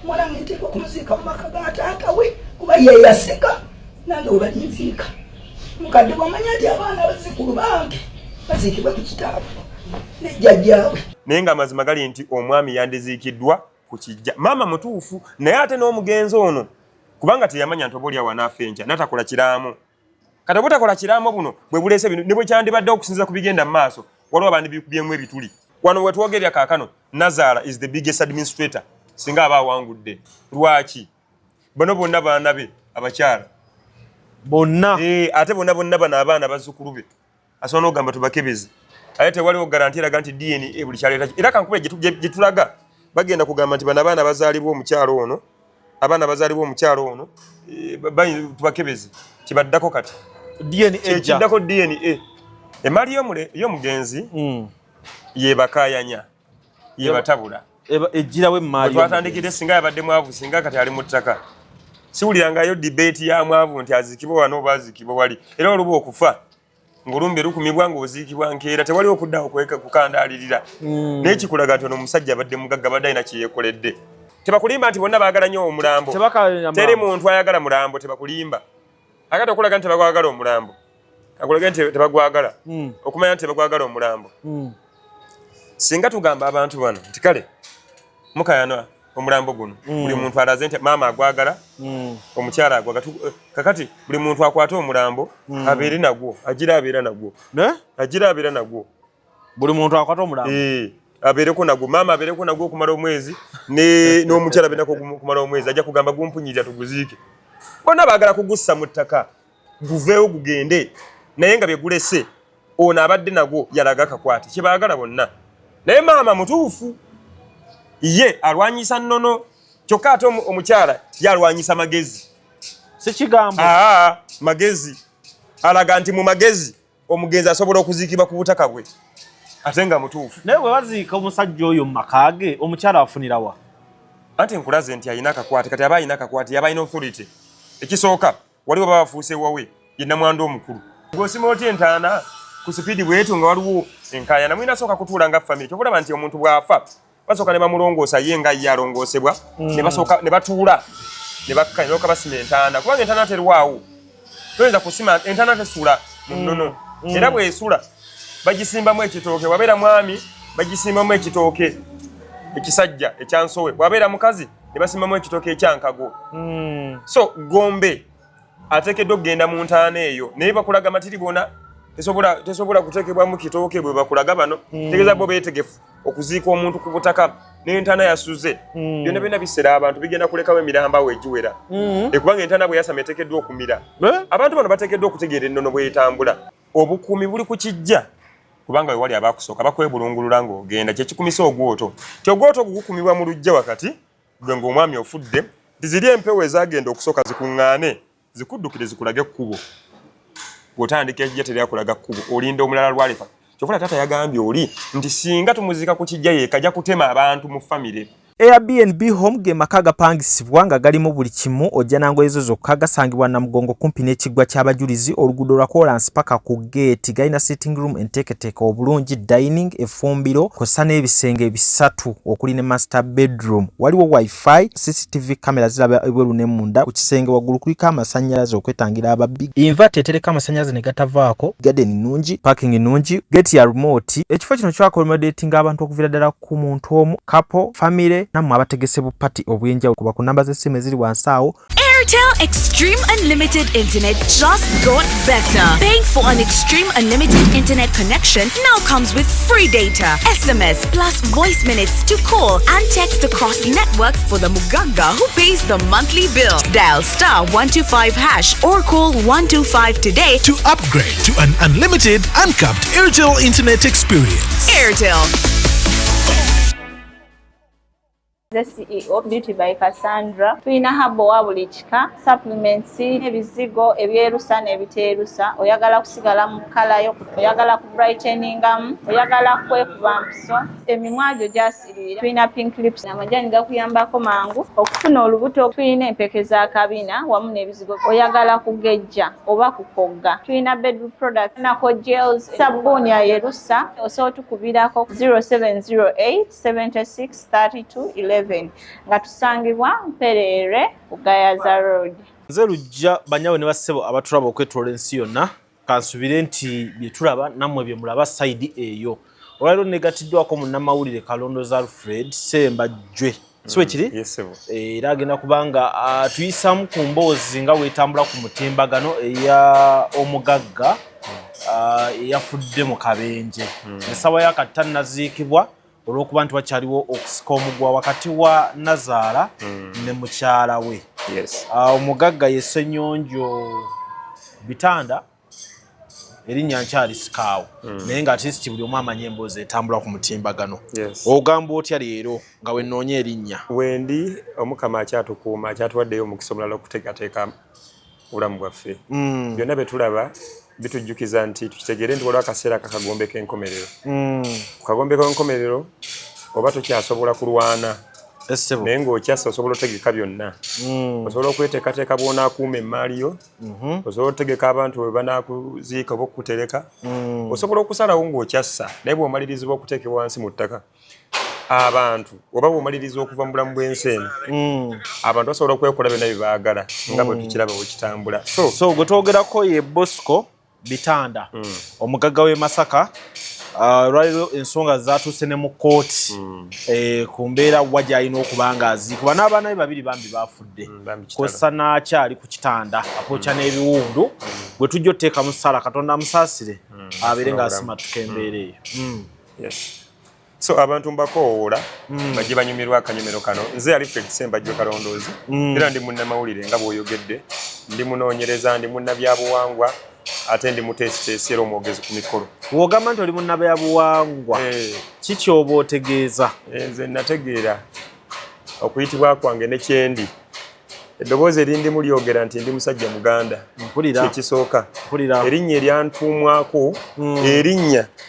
mwana nitiko kumuzika mumaka gatata we kuba ye yaseka nange obanyizika mukadde bamanya ati abaana bazikulu bange bazikibwa ku kitaabu nejjajjaawe naye nga amazima gali nti omwami yandiziikiddwa ku kijja mama mutuufu naye ate n'omugenzi ono kubanga teyamanya nti obaolyawo anaafa enkya natakola kiraamu kati obutakola kiraamu buno bwe buleese bino ne bwe kyandibadde okusinziira ku bigenda mu maaso waliwo abandi bikubyemu ebituli wano wetwogerya kaakano Nazara is the biggest administrator singa aba awangudde lwaki bano bonna baana be abakyala bonna ate bonna bano abaana bazzukulu be asobola n'ogamba tubakebeze aye tewaliwo garanti eraga nti DNA buli kyaleeta era kankube gye tulaga bagenda kugamba nti bano abaana bazaalibwa omukyalo ono abaana bazaalibwa omukyalo ono tubakebeze kibaddako kati DNA kiddako DNA emali y'omugenzi yebakayanya yebatabula ejjirawo emmali twatandikire singa yabadde mwavu singa kati ali mu ttaka siwulirangayo debate ya mwavu nti azikibwa wano oba azikibwa wali era oluba okufa ng'olumbe lukumibwa ng'oziikibwa nkeera tewaliwo okuddawo kukandaalirira naye kikulaga nti ono omusajja abadde mugagga badde alina kye yeekoledde tebakulimba nti bonna baagala nnyo omulambo teri muntu ayagala mulambo tebakulimba akati okulaga nti tebagwagala omulambo akulaga nti tebagwagala okumanya nti tebagwagala omulambo singa tugamba abantu bano nti kale mukayana omulambo guno buli muntu alaze nti maama agwagala omukyala agwagala kakati buli muntu akwata omulambo abeere nagwo agira abeera nagwo agira abeera nagwo buli muntu akwata omulambo abeereko nagwo maama abeereko nagwo okumala omwezi n'omukyala abeerako okumala omwezi ajja kugamba gumpunyirira tuguziike bonna baagala kugussa mu ttaka guveewo gugende naye nga byegulese ono abadde nagwo yalaga akakwate kyebaagala bonna naye maama mutuufu ye alwanyisa nnono kyokka ate omukyala yalwanyisa magezi si kigambo magezi alaga nti mu magezi omugenzi asobola okuziikibwa ku butaka bwe ate nga mutuufu naye bwe baziika omusajja oyo mu maka ge omukyala afunirawa anti nkulaze nti alina akakwate kati aba alina akakwate yaba alina authority ekisooka waliwo baba bafuuse wawe ye nnamwandu omukulu ng'osima otya entaana ku sipiidi bwetu nga waliwo enkaayana mulina sooka kutuula nga famire kyobulaba nti omuntu bw'afa basooka ne bamulongoosa ye nga ye alongoosebwa ne batuula ne bakka ne balyoka basima entaana kubanga entaana terwawo toyinza kusima entaana tesuula mu nnono era bw'esula bagisimbamu ekitooke wabeera mwami bagisimbamu ekitooke ekisajja ekyansowe wabeera mukazi ne basimbamu ekitooke ekyankago so gombe ateekeddwa okugenda mu ntaana eyo naye bakulaga matiri bona tesobola kuteekebwamu kitooke bwe bakulaga bano tegeeza bo beetegefu okuziika omuntu ku butaka n'entaana yasuze byonna byonna biseera abantu bigenda kulekawo emiramba awo egiwera ekubanga entaana bwe yasama eteekeddwa okumira abantu bano bateekeddwa okutegeera ennono bw'etambula obukuumi buli ku kijja kubanga we wali abakusooka bakwebulungulula ng'ogenda kyekikumisa ogwoto ti ogwoto ogukukumibwa mu lujja wakati gwe ng'omwami ofudde tiziri empewo ezagenda okusooka zikuŋŋaane zikuddukire zikulage ekkubo bw'otandika ekijja teryakulaga kkubo olinda omulala lwalefa kyofuna taata yagambye oli nti singa tumuziika ku kijja yeeka ajja kutema abantu mu famire Airbnb home ge maka gapangisibwa nga galimu buli kimu ojja nango ezo zokka gasangibwa na mugongo kumpi n'ekiggwa ky'abajulizi oluguudo lwa Kolansi paka ku gate galina sitting room enteeketeeke obulungi dining efumbiro kosa n'ebisenge bisatu okuli ne master bedroom waliwo wifi CCTV kamera ziraba ebweru ne munda ku kisenge waggulu kuliko amasannyalaze okwetangira ababbi inverter etereka amasannyalaze ne gatavaako garden nnungi parking nnungi gate ya remote ekifo kino kyakommodatinga abantu okuviira ddala ku muntu omu couple family namwe abategese bu party obwenjawulo kuba ku namba z'essimu eziri wansi awo. Airtel Extreme Unlimited Internet just got better. Paying for an Extreme Unlimited Internet connection now comes with free data, SMS plus voice minutes to call and text across networks for the Muganga who pays the monthly bill. Dial *125# or call 125 today to upgrade to an unlimited, uncapped Airtel Internet experience. Airtel. The CEO Beauty by Cassandra tulina habo wa buli kika supplements ebizigo ebyerusa n'ebiteerusa oyagala kusigala mu kala yo oyagala ku brighteningamu oyagala kwekuba mpiso emimwa gyo gyasirira tulina pink lips n'amajani gakuyambako mangu okufuna olubuto tulina empeke za kabina wamu n'ebizigo oyagala kugejja oba kukogga tulina bedroom product nako gels sabuni ya yerusa osobola tukubirako 0708 76 32 11 11 nga tusangibwa Mperere ku Gayaza Road. Nze lujja banyawe ne bassebo abatulaba okwetoola ensi yonna kansubire nti bye tulaba nammwe bye mulaba side eyo. Olwaliro negatiddwako munnamawulire Kalondoza Alfred Sembajjwe. Siwe kiri? Yes sebo. Era agenda kubanga tuyisamu ku mboozi nga weetambula ku mutimbagano eya omugagga eyafudde mu kabenje. Essawa ya kati tannaziikibwa olw'okuba nti wakyaliwo okusika omugwa wakati wa Nazaala ne mukyala we. Yes. Omugagga ye Ssenyonjo Bitanda erinnya nkyali sikaawo naye nga ati buli omu amanyi emboozi etambula ku mutimbagano. Yes. Ogamba otya leero nga wenoonya erinnya? Wendi omukama akyatukuuma akyatuwaddeyo omukisa omulala okuteekateeka obulamu bwaffe. Byonna bye tulaba bitujjukiza nti tukitegeere nti waliwo akaseera kakagombe k'enkomerero. Ku kagombe k'enkomerero oba tokyasobola kulwana naye ng'okyassa osobola otegeka byonna. Osobola okweteekateeka bw'onaakuuma emmaali yo, osobola otegeka abantu bwe banaakuziika oba okukutereka, osobola okusalawo ng'okyassa naye bw'omalirizibwa okuteekebwa wansi mu ttaka. Abantu oba bw'omaliriza okuva mu bulamu bw'ensi eno abantu basobola okwekola byonna bye baagala nga bwe tukiraba bwe kitambula. So gwe twogerako ye Bosco Bitanda omugagga w'e Masaka. Lwaliro ensonga zaatuuse ne mu kkooti ku mbeera wa gy'alina okuba ng'aziikibwa n'abaana be babiri bambi baafudde kw'ossa n'akyali ku kitanda apookya n'ebiwundu bwe tujja otteeka mu ssala Katonda amusaasire abeere ng'asimatuka embeera eyo. So abantu mbakoowoola bajje banyumirwa akanyumiro kano. Nze Alfred Sembajjwe Kalondoozi era ndi munnamawulire nga bw'oyogedde, ndi munoonyereza, ndi munnabyabuwangwa ate ndi muteesiteesi era omwogezi ku mikolo. W'ogamba nti oli munnabyabuwangwa ki ky'oba otegeeza? Nze nategeera okuyitibwa kwange ne kyendi. Eddoboozi erindimu lyogera nti ndi musajja Muganda. Kyekisooka. Erinnya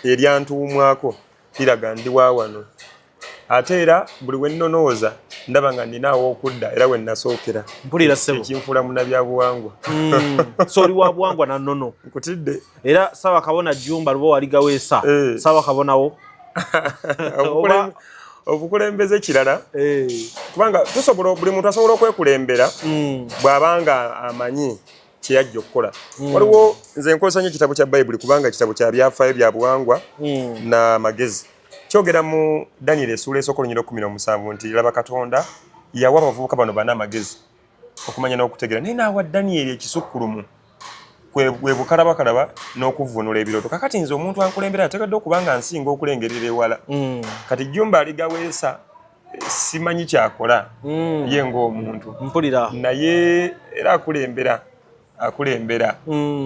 eryantuumwako liraga ndi wa wano. Ate era buli we nnonooza ndaba nga nninaawo okudda era we nasookera. Mpulira ssebo. Ekinfuula munnabyabuwangwa. So oli wa buwangwa na nnono. Nkutidde. Era Ssaawa Kabona Jjumba luba waligaweesa. Ssaawa Kabonawo. Obukulembeze kirala. Kubanga buli muntu asobola okwekulembera bw'abanga amanyi kye yajja okukola. Waliwo nze nkozesa nnyo ekitabo kya Bayibuli kubanga ekitabo kya byafaayo bya buwangwa n'amagezi. Kyogera mu Daniel essuula esooka 17 nti laba Katonda yawa abavubuka bano bana amagezi okumanya n'okutegeera naye n'awa Daniel ekisukkulumu kwe bukalabakalaba n'okuvvuunula ebirooto. Kakati nze omuntu ankulembera ateekeddwa okuba nga nsinga okulengerera ewala. Kati Jjumba aligaweesa simanyi kyakola ye ng'omuntu. Mpulira. Naye era akulembera.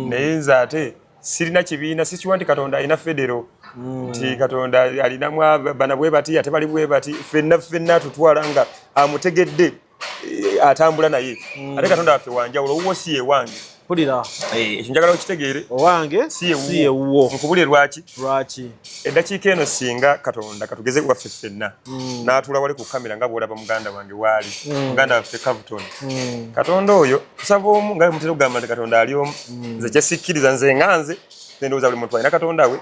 Naye nze ate sirina kibiina sikiwa nti Katonda alina federo nti Katonda alinamu bana bwe bati ate bali bwe bati ffenna tutwala nga amutegedde atambula naye. Ate Katonda waffe wanjawulo owuwo si ye wange. Mpulira. Ekyo njagala okitegeere. Owange si ye wuwo. Nkubule lwaki? Lwaki? Eddakiika eno singa Katonda katugeze waffe ffenna n'atuula wali ku kamera nga bw'olaba muganda wange waali muganda waffe Cavuton. Katonda oyo tusaba omu nga mutera okugamba nti Katonda ali omu. Nze kyesikkiriza nze nganze ndowooza buli muntu alina Katonda we.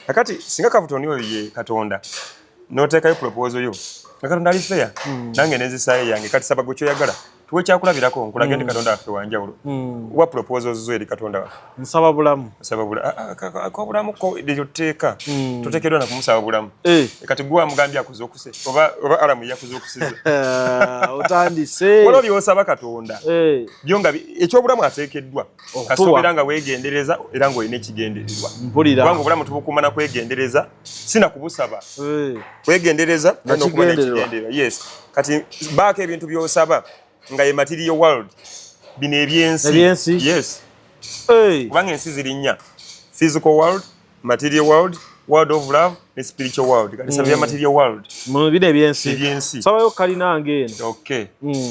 Kakati singa Cavuton oyo ye Katonda n'oteekayo proposal yo nga Katonda ali fair nange n'enzisaayo yange kati saba gwe kyoyagala tuwe kyakulabirako nkulage nti Katonda waffe wanjawulo. Wa proposals zo eri Katonda waffe. Nsaba bulamu. Kwa bulamu ko lyotteeka toteekeddwa na kumusaba bulamu. Kati gwe wamugambye akuze okuse oba alamu yakuze okusiza. Otandise. Waliwo by'osaba Katonda. Byo nga ekyobulamu ateekeddwa. Kasobeera nga weegendereza era ng'olina ekigendererwa. Mpulira. Kubanga obulamu tubukuuma na kwegendereza sina kubusaba. Kwegendereza n'okuba n'ekigendererwa. Yes. Kati baako ebintu by'osaba nga ye material world bino ebyensi. Yes. Kubanga ensi ziri nnya: physical world, material world, world of love ne spiritual world. Kati sabya material world mu bino ebyensi. Sabayo kalinange eno. Okay.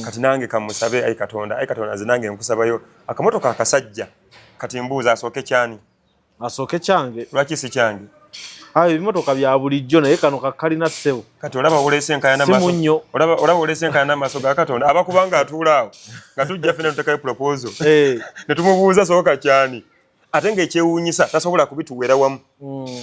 Kati nange kamusabe ayi Katonda nze nange nkusabayo akamotoka akasajja. Kati mbuuza asooke kyani? Asooke kyange. Lwaki si kyange? Ebimotoka bya bulijjo naye kano kakalina ssebo. Kati olaba olese enkayana maaso. Olaba olese enkayana maaso ga Katonda abakubanga atuula awo nga tujja ffenna tutekayo proposal. Ne tumubuuza sooka kyani? ate ng'ekyewuunyisa tasobola kubituwera wamu.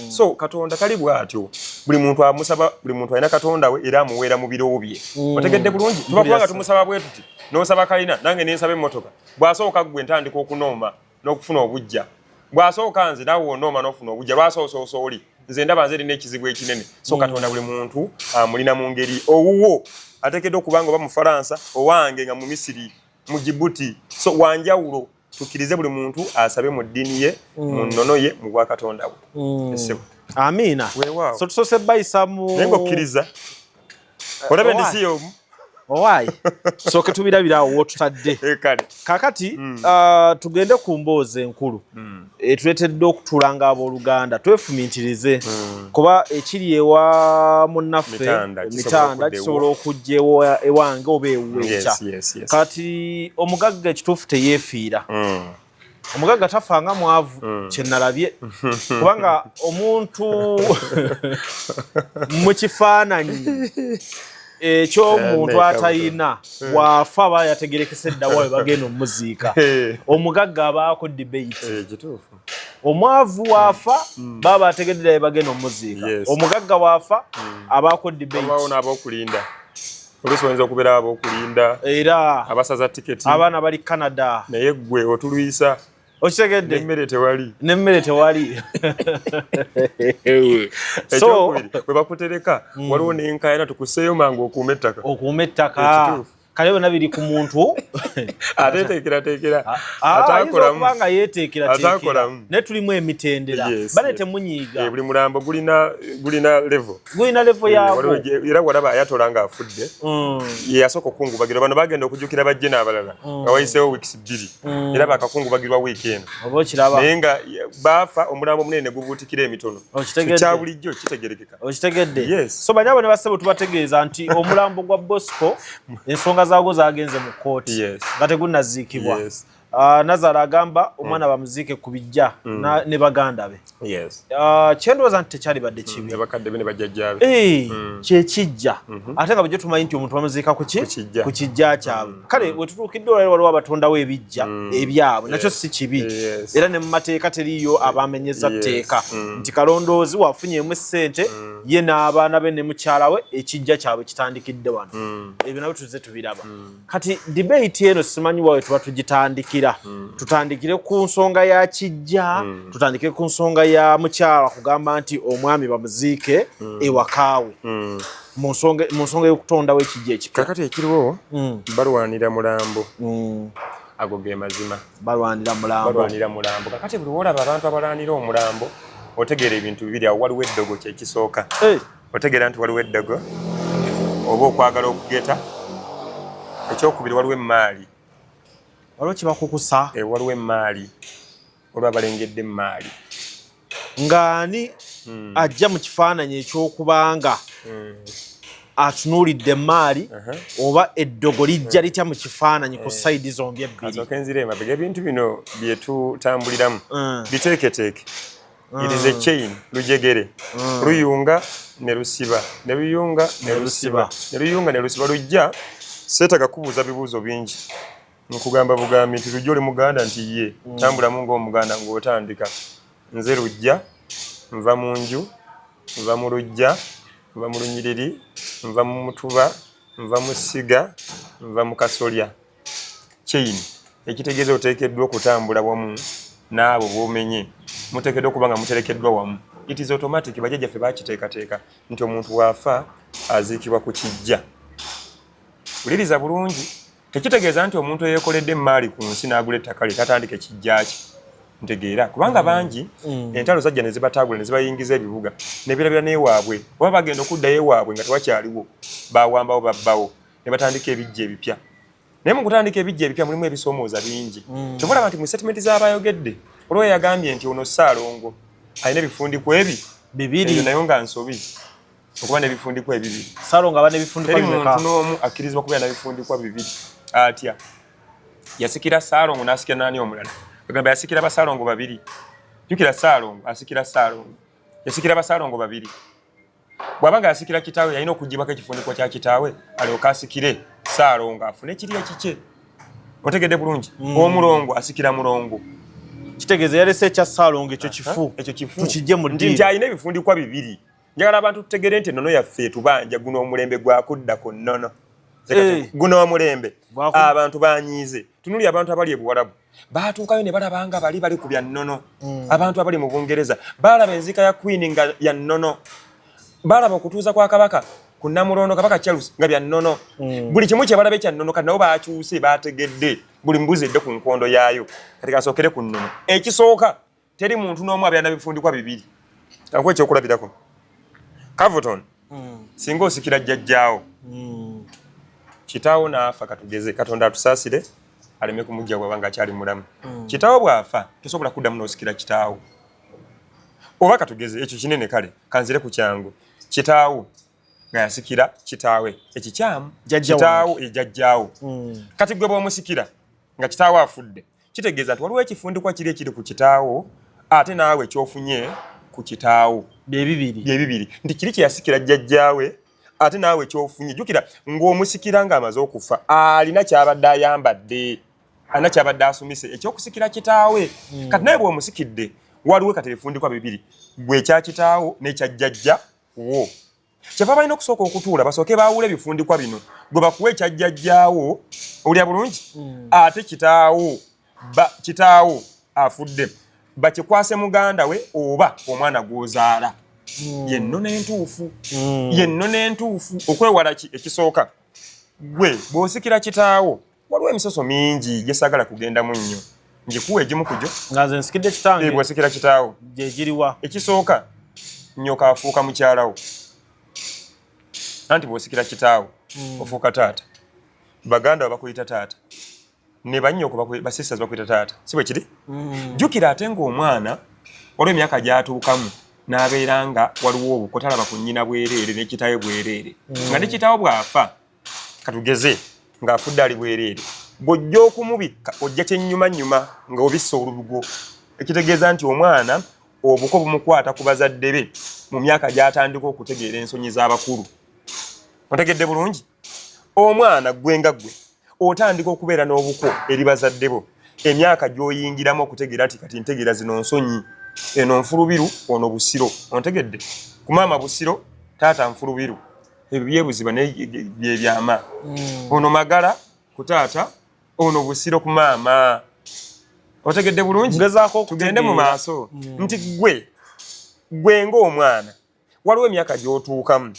So Katonda kali bw'atyo, buli muntu amusaba, buli muntu alina Katonda we era amuweera mu biro bye. Otegedde bulungi? Tuba kubanga tumusaba bwe tuti n'osaba kalina nange ne nsaba emmotoka, bw'asooka ggwe ntandika okunooma n'okufuna obujja, bw'asooka nze naawe onooma n'ofuna obujja, lwasoosa oli nze ndaba nze erina ekizibu ekinene. So Katonda buli muntu amulina mu ngeri owuwo, ateekeddwa okubanga oba mu Faransa, owange nga mu Misiri, mu Djibouti. So wanjawulo, tukkirize buli muntu asabe mu ddiini ye, mu nnono ye, mu bwa Katonda we. Amiina. So tusose bayisa mu naye ng'okkiriza olabe ndisi omu owaayi sooke tubirabirawo wotutadde kakati tugende ku mboozi enkulu tuleeteddwa okutuulanga abooluganda twefumiitirize kuba ekiri ewa munnaffe mitanda kisobola okujja ewange oba ewuweekya kati omugagga ekituufu teyeefiira omugagga tafanga mwavu kyenalabye kubanga omuntu mu kifaananyi ekyomuntu atayina bw'afa aba yategerekese ddawa we bagenda omuziika omugagga abaako debate omwavu waafa baba bategedde ddawa we bagenda omuziika omugagga waafa abaako debate n'ab'okulinda oluusi oyinza okubeera ab'okulinda era abasaza tiketi abaana bali Canada naye ggwe otulwisa okitegedde nemmere tewali so bwe bakutereka waliwo n'enkaayana tukuseeyo mangu okuuma ettaka kale byonna biri ku muntu ateteekerateekera ataakolamu yeteekerateekera naye tulimu emitendera bane temunyiiga buli mulambo gulina levo yaagwo era walaba ayatola ng'afudde ye yasooka okukungubagirwa bano bagenda okujjukira bajje n'abalala nga wayiseewo wiikisi 2 era bakakungubagirwa wiiki eno oba okiraba naye nga baafa omulambo munene gubuutikira emitono kya bulijjo kitegerekeka okitegedde so banyabo ne bassebo tubategeeza nti omulambo gwa Bosco ensonga zaago zagenze mu kooti nga tegunnaziikibwa Nazara agamba omwana bamuziike ku bijja ne baganda be kyendowooza nti tekyali badde kibi abakadde be ne bajjajjaabe kyekijja ate nga bujjo tumanyi nti omuntu bamuziika ku kijja kyabwe kale we tutuukidde olwali waliwo abatondawo ebijja ebyabwe nakyo si kibi era ne mu mateeka teriiyo abamenyeza tteeka nti kalondoozi wafunyemu ssente ye n'abaana be ne mukyala we ekijja kyabwe kitandikidde wano ebyo nabyo tuze tubiraba kati debate eno simanyi wawe tuba tugitandikira tutandikire ku nsonga ya kijja tutandikire ku nsonga ya mukyala kugamba nti omwami bamuziike ewakaawe mu nsonga y'okutondawo ekijja ekipya kakati ekiriwo balwanira mulambo ago ge mazima balwanira mulambo kakati buli wolaba abantu abalwanira omulambo otegeera ebintu bibiri awo waliwo eddogo kyekisooka otegeera nti waliwo eddogo oba okwagala okugeta ekyokubiri waliwo emmaali waliwo kibakukusa waliwo emmaali olwa balengedde emmaali ng'ani ajja mu kifaananyi eky'okubanga atunuulidde emmaali oba eddogo lijja litya mu kifaananyi ku sayidi zombi ebbiri enzira emabega ebintu bino bye tutambuliramu biteeketeeke it is a chain lujegere luyunga ne lusiba ne luyunga ne lusiba ne luyunga ne lusiba lujja seetaga kubuuza bibuuzo bingi nkugamba bugambi nti lujja oli muganda nti ye tambulamu ng'omuganda ng'otandika nze lujja nva mu nju nva mu lujja nva mu lunyiriri nva mu mutuba nva mu ssiga nva mu kasolya chain ekitegeeza oteekeddwa okutambula wamu n'abo b'omenye muteekeddwa okuba nga muterekeddwa wamu it is automatic bajjajjaffe bakiteekateeka nti omuntu waafa aziikibwa ku kijja uliriza bulungi tekitegeeza nti omuntu eyeekoledde emmaali ku nsi n'agula ettaka lye tatandika ekijja kye ntegeera kubanga bangi entalo zajja ne zibatagula ne zibayingiza ebibuga ne birabira n'ewaabwe oba bagenda okuddayo ewaabwe nga tewakyaliwo bawambawo babbawo ne batandika ebijja ebipya naye mu kutandika ebijja ebipya mulimu ebisoomooza bingi kyobulaba nti mu settlement z'abayogedde olwo yagambye nti ono Ssaalongo alina ebifundikwa bibiri nayo nga nsobi okuba n'ebifundikwa ebibiri Ssaalongo aba n'ebifundikwa bibiri muntu n'omu akkirizibwa kubeera n'ebifundikwa bibiri atya yasikira Ssaalongo n'asikira n'ani omulala agamba yasikira Bassaalongo babiri jjukira Ssaalongo asikira Ssaalongo yasikira Bassaalongo babiri bw'abanga yasikira kitaawe yalina okugibako ekifundikwa kya kitaawe alyoka asikire Ssaalongo afune kiri ekikye otegedde bulungi omulongo asikira mulongo Kitegeeza yalese ekya Ssaalongo ekyo kifu tukijje mu ddiiro nti alina ebifundikwa bibiri. Njagala abantu tutegere nti ennono yaffe etubanja guno omulembe gwa kudda ku nnono. Guno omulembe abantu banyiize. Tunuli abantu abali e Buwarabu baatuukayo ne balabanga bali ku bya nnono. Abantu abali mu Bungereza balaba enzika ya Queen nga ya nnono. Balaba okutuuza kwa Kabaka ku Namulondo Kabaka Charles nga bya nnono. Buli kimu kye balaba ekya nnono kati nabo baakyuse baategedde buli mbuzi edde ku nkondo yaayo. Kati kasookere ku nnono. Ekisooka teri muntu n'omu abeera na bifundikwa bibiri. Kankuwa ekyokulabirako. Cavuton singa osikira jjajjaawo kitaawo naafa katugeze Katonda atusaasire aleme kumujja bw'abanga akyali mulamu. Kitaawo bw'afa tosobola kuddamu n'osikira kitaawo. Oba katugeze ekyo kinene kale kanzire ku kyangu. Kitaawo nga yasikira kitaawe ekikyamu kitaawo ejjajjaawo. Kati gwe bw'omusikira nga kitaawo afudde kitegeeza nti waliwo ekifundikwa kiri ku kitaawo ate naawe ekyofunye ku kitaawo bye bibiri nti kiri kye yasikira jjajjaawe ate naawe ekyofunye. Jjukira ng'omusikira ng'amaze okufa alina kyabadde ayambadde alina kyabadde asumise ekyokusikira kitaawe. Kati naye bw'omusikidde waliwo kati ebifundikwa bibiri bwe ekya kitaawo n'ekya jjajja wo. Kyava balina okusooka okutuula basooke baawula ebifundikwa bino gwe bakuwa ekya jjajjaawo olya bulungi ate kitaawo afudde bakikwase muganda we oba omwana gw'ozaala. Yennono entuufu okwewala ekisooka gwe bw'osikira kitaawo waliwo emisoso mingi gyesagala kugendamu nnyo ngikuwa egimu kugyo nga nze nsikidde kitange bw'osikira kitaawo gye giriwa. Ekisooka nyoka afuuka mukyala wo anti bw'osikira kitaawo ofuuka taata. Baganda bakuyita taata ne bannyoko basisas bakuyita taata si bwe kiri. Jjukira ate ng'omwana olw'emyaka gy'atuukamu n'abeera nga waliwo obuko talaba ku nnyina bwereere ne kitaawe bwereere nga ne kitaawo bw'afa katugeze ng'afudde ali bwereere bw'ojja okumubikka ojja kyennyumanyuma nga obissa olubugo. Ekitegeeza nti omwana obuko bumukwata ku bazadde be mu myaka gy'atandika okutegeera ensonyi z'abakulu. Otegedde bulungi? Omwana gwe nga gwe otandika okubeera n'obuko eri bazadde bo emyaka gy'oyingiramu okutegeera nti kati ntegeera zino nsonyi. Eno nfulubiru ono busiro. Ontegedde? Ku maama busiro taata nfulubiru. Ebyo byebuziba bye byama. Ono magala ku taata ono busiro ku maama. Otegedde bulungi? Tugende mu maaso nti gwe ng'omwana waliwo emyaka gy'otuukamu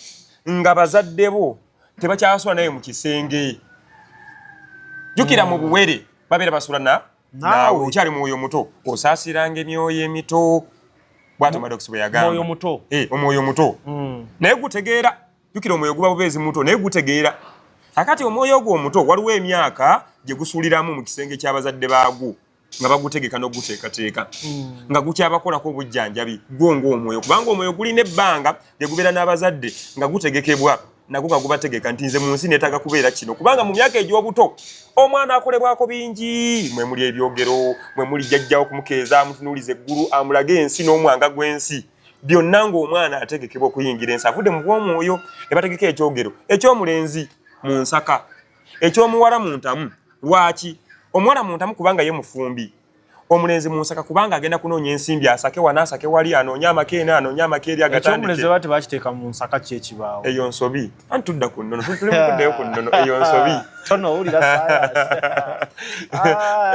nga bazadde bo tebakyasula naye mu kisenge. Jjukira mu buwere babeera basula naawe okyali mwoyo muto osaasiranga emyoyo emito bw'atyo Maddox bwe yagamba. Omwoyo muto naye gutegeera. Jjukira omwoyo guba bubeezi muto naye gutegeera. Akati omwoyo ogwo omuto waliwo emyaka gye gusuuliramu mu kisenge ky'abazadde baagwo nga bagutegeka n'oguteekateeka nga gukyabakolako obujjanjabi gwo ng'omwoyo kubanga omwoyo gulina ebbanga lye gubeera n'abazadde nga gutegekebwa nagwo nga gubategeka nti nze mu nsi neetaaga kubeera kino kubanga mu myaka egy'obuto omwana akolebwako bingi. Mwe muli ebyogero, mwe muli jjajjawo kumukeeza amutunuuliza eggulu amulage ensi n'omwanga gw'ensi byonna ng'omwana ategekebwa okuyingira ensi avudde mu bw'omwoyo. Ne bategeka ekyogero eky'omulenzi mu nsaka eky'omuwala mu ntamu. Lwaki? Omuwala mu ntamu kubanga ye mufumbi, omulenzi mu nsaka kubanga agenda kunoonya ensimbi asake wana asake wali anoonya amakeene anoonya amakeeri agatandike. Ekyomulenzi bati bakiteeka mu nsaka kyekibaawo. Eyo nsobi. Anti tudda ku nnono tuli mukuddeyo ku nnono eyo nsobi. Tono owulira sayansi.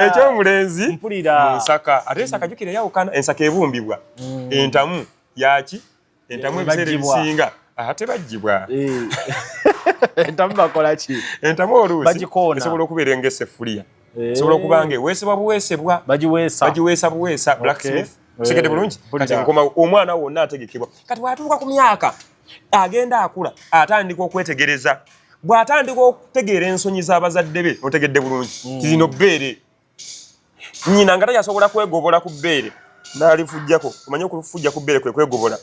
Ekyomulenzi mu nsaka ate ensaka jjukira yawukana. Ensaka ebumbibwa entamu yaki entamu ebiseera ebisinga tebaggyibwa. Entamu bakola ki? Entamu oluusi esobola okubeera ng'essefuliya. Esobola okuba nga eweesebwa buweesebwa bagiweesa buweesa blacksmith. Otegedde bulungi? Kati nkomawo omwana wonna ategekebwa. Kati bw'atuuka ku myaka agenda akula atandika okwetegereza. Bw'atandika okutegeera ensonyi z'abazadde be otegedde bulungi zino bbeere nnyina nga takyasobola kwegobola ku bbeere n'alifujjako. Omanye okufujja ku bbeere kwe kwegobola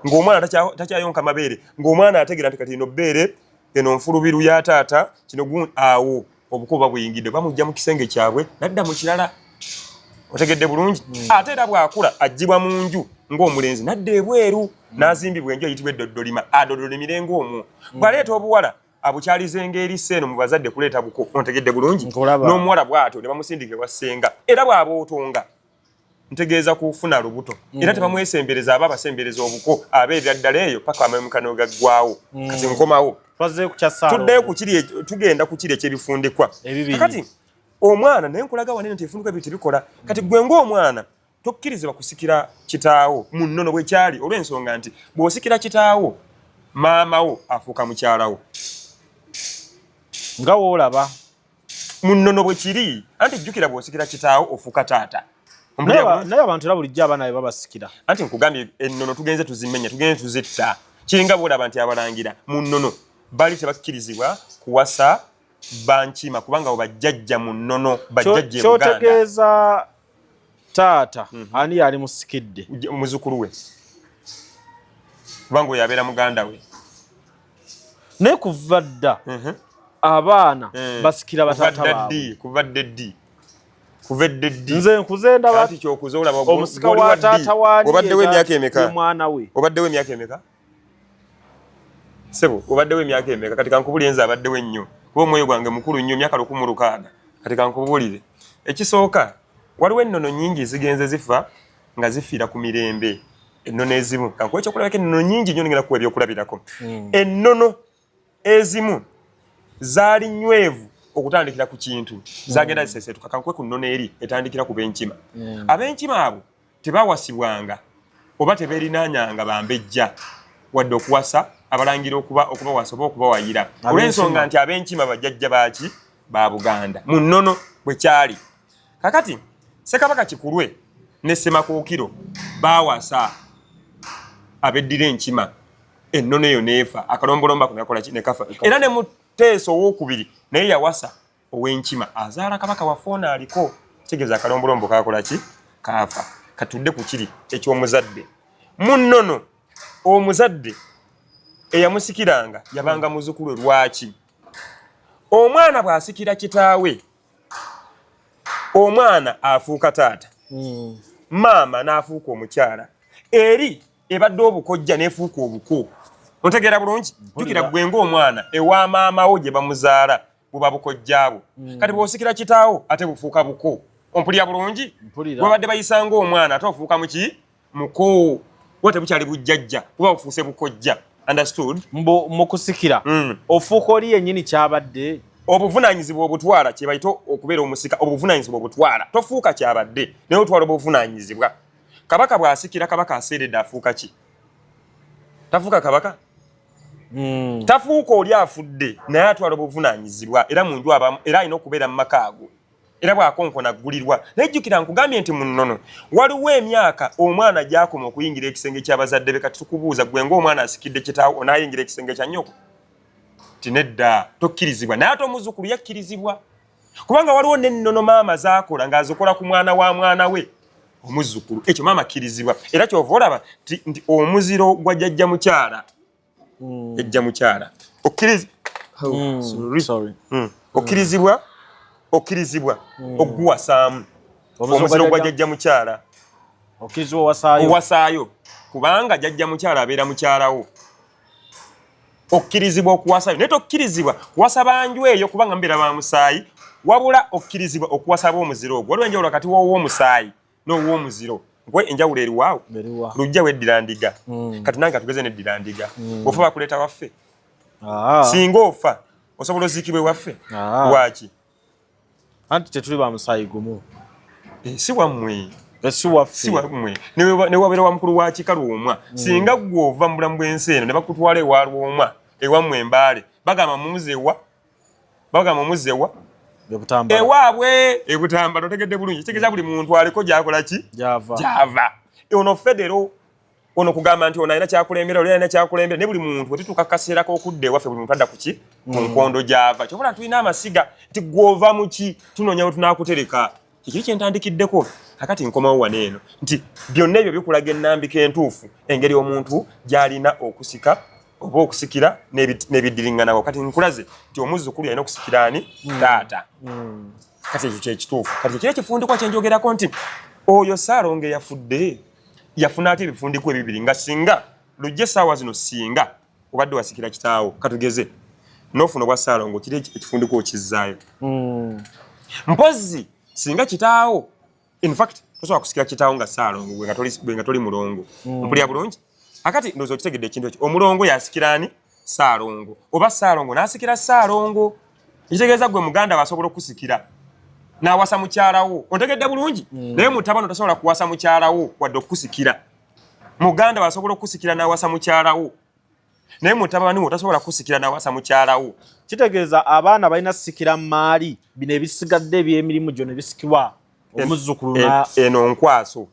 ng'omwana takyayonka mabeere ng'omwana ategeera nti kati ino bbeere eno nfulubiru ya taata kino awo obuko buyingidde bamujja mu kisenge kyabwe nadda mu kirala. Otegedde bulungi? Ate era bw'akula aggyibwa mu nju ng'omulenzi nadda ebweru n'azimbibwa enju eyitibwa eddodolima adodolimire ng'omwo. Bw'aleeta obuwala abukyalize ng'erisse eno mu bazadde kuleeta buko. Otegedde bulungi? N'omuwala bw'atyo ne bamusindika ewa ssenga era bw'aba otonga ntegeeza kufuna lubuto era tebamwesembereza abasembereza obuko abeera ddala eyo paka amemukano gaggwawo kati nkomawo tuddeyo tugenda ku kiri ekyebifundikwa kati omwana naye nkulaga wanene nti ebifundikwa ebyo tebikola kati gwe ng'omwana tokkirizibwa kusikira kitaawo mu nnono bwe kyali olw'ensonga nti bw'osikira kitaawo maamawo afuuka mukyalawo nga woolaba mu nnono bwe kiri anti jjukira bw'osikira kitaawo ofuuka taata naye abantu era bulijjo abaana be babasikira anti nkugambye ennono tugenze tuzimenya tugenze tuzitta kiringa bwolaba nti abalangira mu nnono bali tebakkirizibwa kuwasa bankima kubanga bajjajja mu nnono bajjajja e Buganda kyotegeeza taata ani yali musikidde muzukulu we kubanga oyo abeera muganda we naye kuva dda abaana basikira bataata baabwe kuva eddi nze nkuze ndaba ati kyokuza olaba omusika wa taata waani obaddewo emyaka emeka mwana we obaddewo emyaka emeka sebo obaddewo emyaka emeka kati kankubulire nze abaddewo ennyo kuba omwoyo gwange mukulu nnyo emyaka 16 kati kankubulire ekisooka waliwo ennono nyingi zigenze zifa nga zifiira ku mirembe ennono ezimu kankuwa ekyokulabako ennono nyingi nnyo ngenda kuwa ebyokulabirako ennono ezimu zaali nywevu okutandikira ku kintu zagenda zisesetuka kankuwe ku nnono eri etandikira ku b'enkima ab'enkima abo tebawasibwanga oba tebeerinaanyanga bambejja wadde okuwasa abalangira okubawasa oba okubawayira olw'ensonga nti ab'enkima bajjajja baaki ba Buganda mu nnono bwe kyali kakati Ssekabaka Kikulwe ne Ssemakookiro baawasa abeddira enkima ennono eyo neefa akalombolomba ko nakola ne kafa era ne Muteesa owookubiri naye yawasa ow'enkima azaala Kabaka wafoona aliko kitegeeza akalombolombo kakola ki kaafa katudde ku kiri eky'omuzadde mu nnono omuzadde eyamusikiranga yabanga muzukulu lwaki omwana bw'asikira kitaawe omwana afuuka taata maama n'afuuka omukyala eri ebadde obukojja n'efuuka obuko ontegeera bulungi jjukira gwe ng'omwana ewa maamawo gye bamuzaala buba bukojjaabo kati bw'osikira kitaawo ate bufuuka buko ompulira bulungi bwebadde bayisanga omwana ate ofuuka muki muko bwa tebukyali bujjajja buba bufuuse bukojja understood mu kusikira ofuuka oli yennyini kyabadde obuvunaanyizibwa obutwala kye bayita okubeera omusika obuvunaanyizibwa obutwala tofuuka kyabadde naye otwala obuvunaanyizibwa kabaka bw'asikira kabaka aseeredde afuuka ki tafuuka kabaka tafuuka oli afudde naye atwala obuvunaanyizibwa era mu nju abamu era alina okubeera mu maka ago era bw'akonkona aggulirwa naye jjukira nkugambye nti mu nnono waliwo emyaka omwana gy'akoma okuyingira ekisenge ky'abazadde be kati tukubuuza gwe ng'omwana asikidde kitaawo onaayingira ekisenge kya nnyoko tinedda tokkirizibwa naye ate omuzukulu yakkirizibwa kubanga waliwo n'ennono maama zaakola ng'azikola ku mwana wa mwana we omuzukulu ekyo maama akkirizibwa era kyova olaba nti omuziro gwa jjajja mukyala ejja mukyala okkirizibwa oguwasaamu omuziro gwa jjajja mukyala owasaayo kubanga jjajja mukyala abeera mukyalawo okkirizibwa okuwasaayo naye tokkirizibwa kuwasa banju eyo kubanga mbeera ba musaayi wabula okkirizibwa okuwasa b'omuziro ogwo waliwo enjawulo wakati w'ow'omusaayi n'ow'omuziro gwe enjawulo eriwaawo lujja weddira ndiga kati nange katugeze neddira ndiga ofa bakuleeta waffe singa ofa osobola oziikibwe waffe lwaki anti tetuli ba musaayi gumu si wammwe si wammwe ne wabeera wa mukulu wa kika Lwomwa singa gwe ova mu bulamu bw'ensi eno ne bakutwala ewa Lwomwa ewammwe Embaale bagamba mumuzewa ewaabwe ebutambala otegedde bulungi kitegeeza buli muntu aliko gy'akola ki gy'ava ono federo ono kugamba nti ono alina kyakulembera oli alina kyakulembera ne buli muntu bwe tutuuka kaseera k'okudda ewaffe buli muntu adda ku ki ku nkondo gy'ava kyobula tulina amasiga nti gw'ova mu ki tunoonya we tunaakutereka kikiri kyentandikiddeko kakati nkomawo wano eno nti byonna ebyo bikulaga ennambika entuufu engeri omuntu gy'alina okusika oba okusikira n'ebiddiringanawo kati nkulaze nti omuzzukulu yalina okusikira ani taata kati ekyo kyekituufu kati ekiro ekifundikwa kyenjogerako nti oyo Ssaalongo eyafudde yafuna ate ebifundikwa ebibiri nga singa lujja essaawa zino singa obadde wasikira kitaawo katugeze n'ofuna obwa Ssaalongo kiri ekifundikwa okizzaayo mpozzi singa kitaawo In fact tosobola kusikira kitaawo nga Ssaalongo bwenga toli mulongo mpulira bulungi akati ndozo kitegedde ekintu ekyo omulongo yasikira ani Ssaalongo oba Ssaalongo n'asikira Ssaalongo ekitegeeza gwe muganda wasobola okusikira n'awasa mukyalawo ontegedde bulungi naye mutabano tasobola kuwasa mukyalawo wadde okusikira muganda wasobola okusikira n'awasa mukyalawo naye mutabani tasobola kusikira n'awasa mukyalawo kitegeeza abaana balina sikira maali bino ebisigadde ebyemirimu gyo ne bisikirwa omuzzukulu eno nkwaso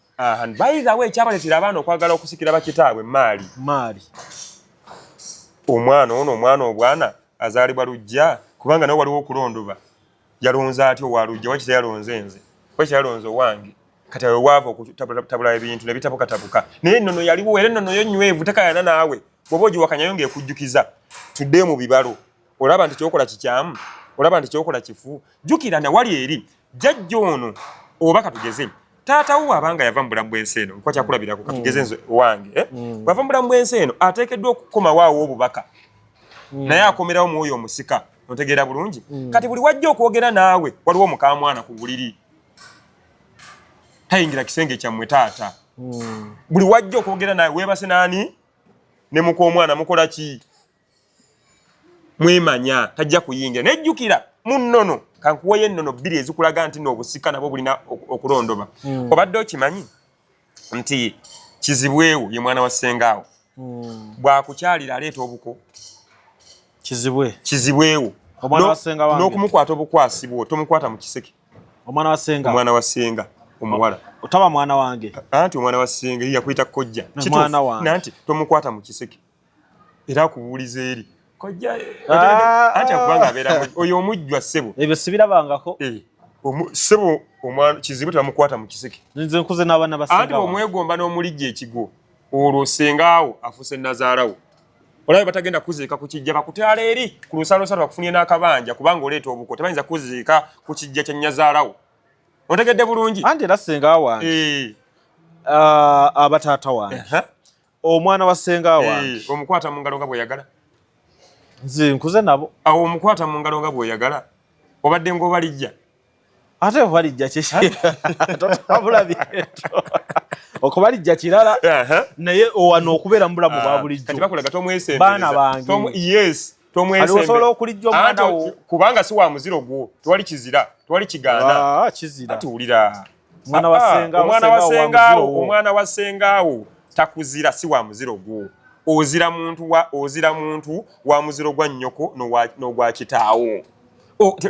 bayigawo ekyabaleetera abaana okwagala okusikira bakitaabwe maali omwana obwana azaalibwa lujja kubanga nawe waliwo okulondoba yalonze atyo walujja wakita yalonze nze wakita yalonze owange kati awe waava okutabula ebintu ne bitabukatabuka naye ennono yaliwo era ennono yo nywevu tekayana naawe bw'oba ogiwakanyayo ng'ekujjukiza tuddeyo mu bibalo olaba nti kyokola kikyamu olaba nti kyokola kifu jjukira na wali eri jjajja ono oba katugeze taatawo abanga yava mu bulamu bw'ensi eno nkwa kyakulabirako katugeze nze wange bw'ava mu bulamu bw'ensi eno ateekeddwa okukomawaawo obubaka naye akomerawo mwoyo omusika ontegeera bulungi kati buli wajja okwogera naawe waliwo omukamwana ku buliri tayingira kisenge kyammwe taata buli wajja okwogera naawe weebase naani ne mukoomwana mukola ki mwemanya tajja kuyingira nejjukira mu nnono kankuweyo ennono bbiri ezikulaga nti n'obusika nabwo bulina okulondoba obadde okimanyi nti Kizibwewo ye mwana wa Ssengaawo bw'akukyalira aleeta obuko Kizibwewo omwana wa Ssenga wange n'okumukwata obukwasibwo tomukwata mu kiseke omwana wa Ssenga omuwala otaba mwana wange anti omwana wa Ssenga yakuyita kojja nanti tomukwata mu kiseke era akubuuliza eri kojja anti akubanga abeera oyo omujjwa ssebo ebyo sibirabangako ssebo omwana Kizibwe tamukwata mu kiseke nze nkuze n'abaana ba Ssenga anti omwegomba n'omulijja ekigo olwo Ssengaawo afuuse Nazaalawo olabe batagenda kuziika ku kijja bakutwala eri ku lusalosalo bakufunye n'akabanja kubanga oleeta obuko tebayinza kuziika ku kijja kya Nnazaalawo ontegedde bulungi anti era Ssengaawo wange abataata wange omwana wa Ssengaawo wange omukwata mu ngalo nga bw'oyagala nze nkuze nabo awo omukwata mu ngalo nga bw'oyagala obadde ng'obalijja ate obalijja kyeki totabula byeto okubalijja kirala naye owano okubeera mu bulamu bwa bulijjo kati bakulaga tomwesembereza baana bange yes tomwesembereza osobola okulijja omwana wo kubanga si wa muziro gwo tewali kizira tewali kigaana kizira tuwulira omwana wa Ssengaawo takuzira si wa muziro gwo ozira muntu wa muziro gwa nnyoko n'ogwa kitaawo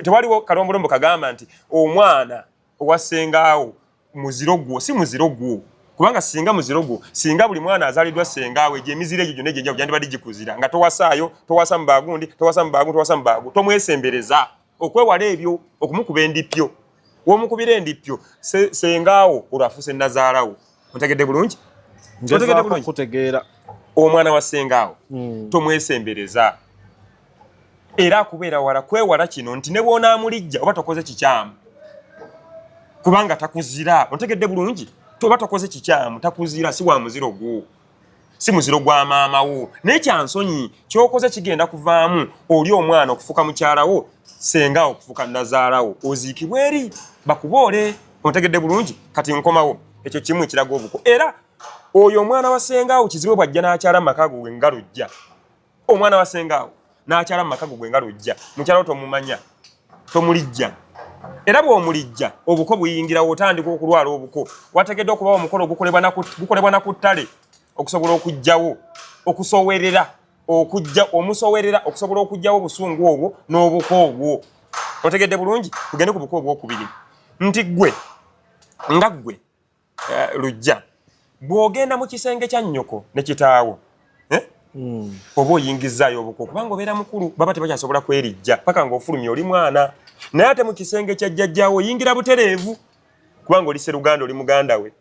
tewaliwo kalombolombo kagamba nti omwana owa Ssengaawo muziro gwo si muziro gwo kubanga singa muziro gwo singa buli mwana azaliddwa Ssengaawo egyo emiziro egyo gyonna egy'enjawulo gyandibadde gikuzira nga towasaayo towasa mu baagundi towasa mu baagu tomwesembereza okwewala ebyo okumukuba endippyo w'omukubira endippyo Ssengaawo olwafuuse Nazaalawo ontegedde bulungi kutegeera omwana wa Ssengaawo tomwesembereza era kubeera wala kwewala kino nti ne bw'onaamulijja oba tokoze kikyamu kubanga takuzira ontegedde bulungi toba tokoze kikyamu takuzira si wa muziro gwo si muziro gwa maama wo naye kyansonyi kyokoze kigenda kuvaamu oli omwana okufuuka mukyalawo Ssengaawo okufuuka Nazaalawo oziikibwa eri bakuboole ontegedde bulungi kati nkomawo ekyo kimu ekiraga obuko era oyo omwana wa Ssengaawo Kizibwe bw'ajja n'akyala mu maka gwe nga lujja omwana wa Ssengaawo n'akyala mu maka gwe nga lujja mukyalawo tomumanya tomulijja era bw'omulijja obuko buyingirawo otandika okulwala obuko wategeddwa okubawo omukolo gukolebwa na ku ttale okusobola okuggyawo okusowerera omusowerera okusobola okuggyawo obusungu obwo n'obuko obwo otegedde bulungi tugende ku buko obwokubiri nti gwe nga gwe lujja bw'ogenda mu kisenge kya nnyoko ne kitaawo oba oyingizaayo obuko kubanga obeera mukulu baba tebakyasobola kwerijja paka ng'ofulumya oli mwana naye ate mu kisenge kya jjajjaawo oyingira butereevu kubanga oli seruganda oli muganda we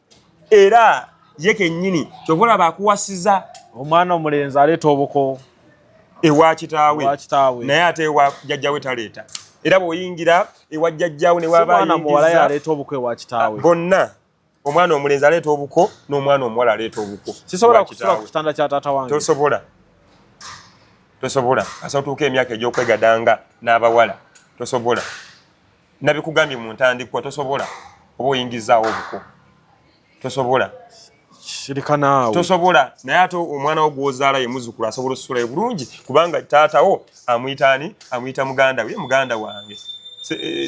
era ye kennyini kyova olaba akuwasiza omwana omulenzi aleeta obuko ewa kitaawe naye ate ewa jjajjaawe taleeta era bw'oyingira ewa jjajjaawe ne waba muwala aleeta obuko ewa kitaawe bonna omwana omulenzi aleeta obuko n'omwana omuwala aleeta obuko sisobola kusula ku kitanda kya taata wange tosobola asa otuuka emyaka egy'okwegadanga n'abawala tosobola nabikugambye mu ntandikwa tosobola oba oyingizaawo obuko tosobola shirikanaawo tosobola naye ate omwana wo gwozaala ye muzzukulu asobola osusulayo bulungi kubanga taatawo amuyita muganda we muganda wange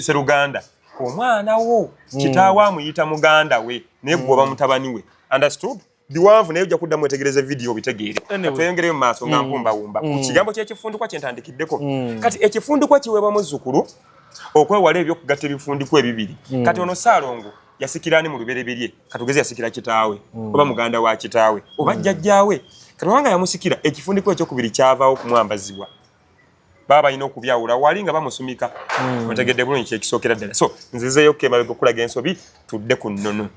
seruganda omwana wo kitaawo amuyita muganda we naye gwoba mutabani we understood biwanvu naye ojja kuddamu wetegereze video bitegeere tweyongereyo mu maaso nga mpumbawumba ku kigambo ky'ekifundikwa kyentandikiddeko kati ekifundikwa kiweebwa muzzukulu okwewala ebyokugatta ebifundikwa ebibiri kati ono Ssaalongo yasikirani mu lubereberye katugeze yasikira kitaawe oba muganda wa kitaawe oba jjajjaawe kati wanga yamusikira ekifundikwa ekyokubiri kyavaawo kumwambazibwa baba ino kubyawula wali nga bamusumika otegedde bulungi kyekisookera ddala so nzizeeyo kemabega okulaga ensobi tudde ku nnono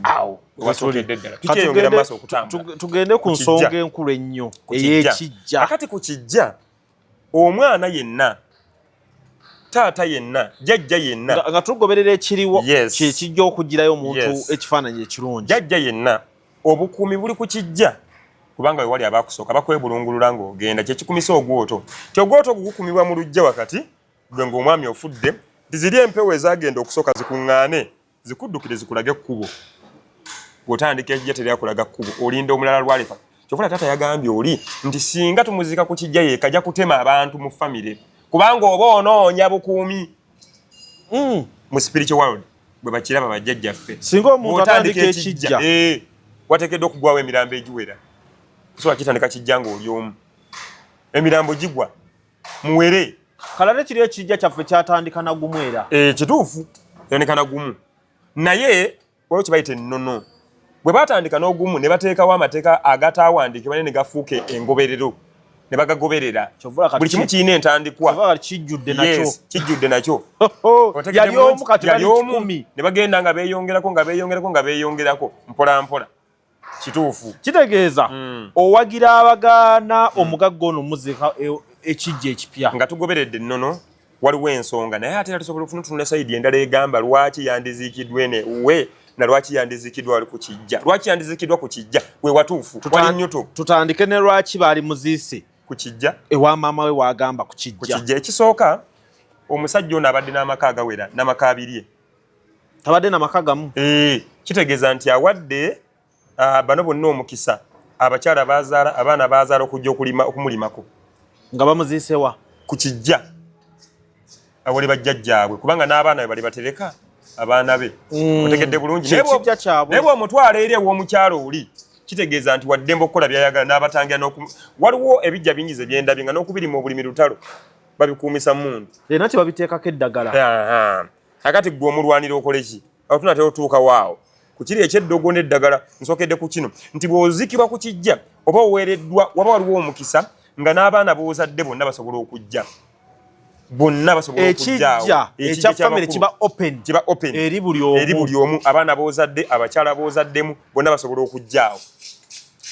awo wasokedde ddala tukyeyongera mu maaso okutambula tugende ku nsonga enkulu ennyo ey'ekijja akati ku kijja omwana yenna taata yenna jjajja yenna nga tugoberera ekiriwo kyekijja okugirayo omuntu ekifaananyi ekirungi jjajja yenna obukuumi buli ku kijja kubanga we wali abakusooka bakwebulungulula ng'ogenda kyekikumisa ogwoto kyogwoto gukukumibwa mu lujja wakati gwe ng'omwami ofudde ziri empewo ezagenda okusooka zikuŋŋaane zikuddukire zikulage ekkubo bw'otandika ekijja teryakulaga kkubo olinda omulala lwalefa kyofuna taata yagambye oli nti singa tumuziika ku kijja yeeka ajja kutema abantu mu famire kubanga oba onoonya bukuumi mu spiritual world bwe bakiraba bajjajjaffe singa omuntu atandika ekijja wateekeddwa okugwawo emirambo egiwera sobola kitandika kijja ng'oli omu emirambo gigwa muwere kalale kiri ekijja kyaffe kyatandika na gumu era kituufu kyatandika na gumu naye waliwo kibayita ennono bwe batandika n'ogumu ne bateekawo amateeka agataawandiikibwa ne gafuuka engoberero ne bagagoberera buli kimu kirina entandikwa kijjudde nakyo kijjudde nakyo yali omu kati bali 10 ne bagenda nga beeyongerako mpolampola kituufu kitegeeza owagira abagaana omugagga ono muziika ekijja ekipya nga tugoberedde ennono waliwo ensonga naye ate era tusobola okutunula sayidi endala egamba lwaki yandiziikiddwa we na lwaki yandiziikiddwa wali ku kijja lwaki yandiziikiddwa ku kijja we watuufu wali nnyuto tutandike ne lwaki baali muziise ku kijja ewa maama we wagamba ku kijja ekisooka omusajja ono abadde n'amaka agawera n'amaka abiri tabadde n'amaka gamu kitegeeza nti awadde bano bonna omukisa abakyala bazaala abaana bazaala okujja okumulimako nga bamuziisewa ku kijja awali bajjajjaabwe kubanga n'abaana be bali batereka abaana be otegedde bulungi naye bw'omutwala eri ew'omukyalo oli kitegeeza nti waddembe okukola byayagala n'abatangira waliwo ebijja bingi ze byendabye nga n'okubirima obulimi lutalo babikuumisa mundu era nti babiteekako eddagala akati gwe omulwanira okole ki abatunate otuuka waawo ku kiri ekyeddogo n'eddagala nsookedde ku kino nti bw'ozikibwa ku kijja oba oweereddwa waba waliwo omukisa nga n'abaana b'ozadde bonna basobola okujja bonna basobola okujjaawo ekya family kiba open eri buli omu abaana b'ozadde abakyala b'ozaddemu bonna basobola okujjaawo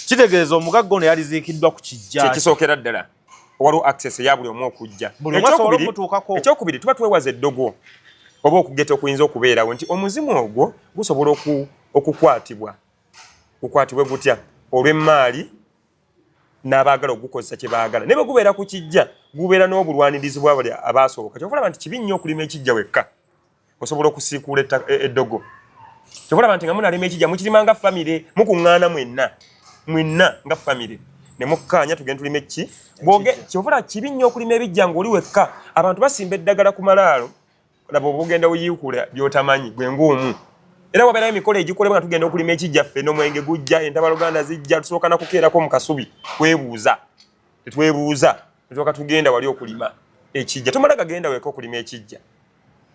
kitegeeza omugagga ono yaliziikiddwa ku kijja kyekisookera ddala waliwo access eya buli omu okujja ekyokubiri tuba twewaza eddogo oba okugeta okuyinza okubeerawo nti omuzimu ogwo gusobola okukwatibwa gutya olw'emmaali n'abaagala okugukozesa kye baagala naye bwe gubeera ku kijja gubeera n'obulwanirizi bwa bali abaasooka kyokulaba nti kibi nnyo okulima ekijja wekka osobola okusiikuula eddogo kyokulaba nti nga munalima ekijja mukirima nga famire mukuŋŋaana mwenna nga famire ne mukkaanya tugenda tulima eki kyokulaba kibi nnyo okulima ebijja ng'oli wekka abantu basimba eddagala ku malaalo laba oba ogenda oyiikula by'otamanyi gwe ng'omu era wabeerayo emikolo egikolebwa nga tugenda okulima ekijja ffe n'omwenge gujja entabaluganda zijja tusooka nakukeerako mu kasubi tetwebuuza netwoka tugenda wali okulima ekijja tomala gagenda weka okulima ekijja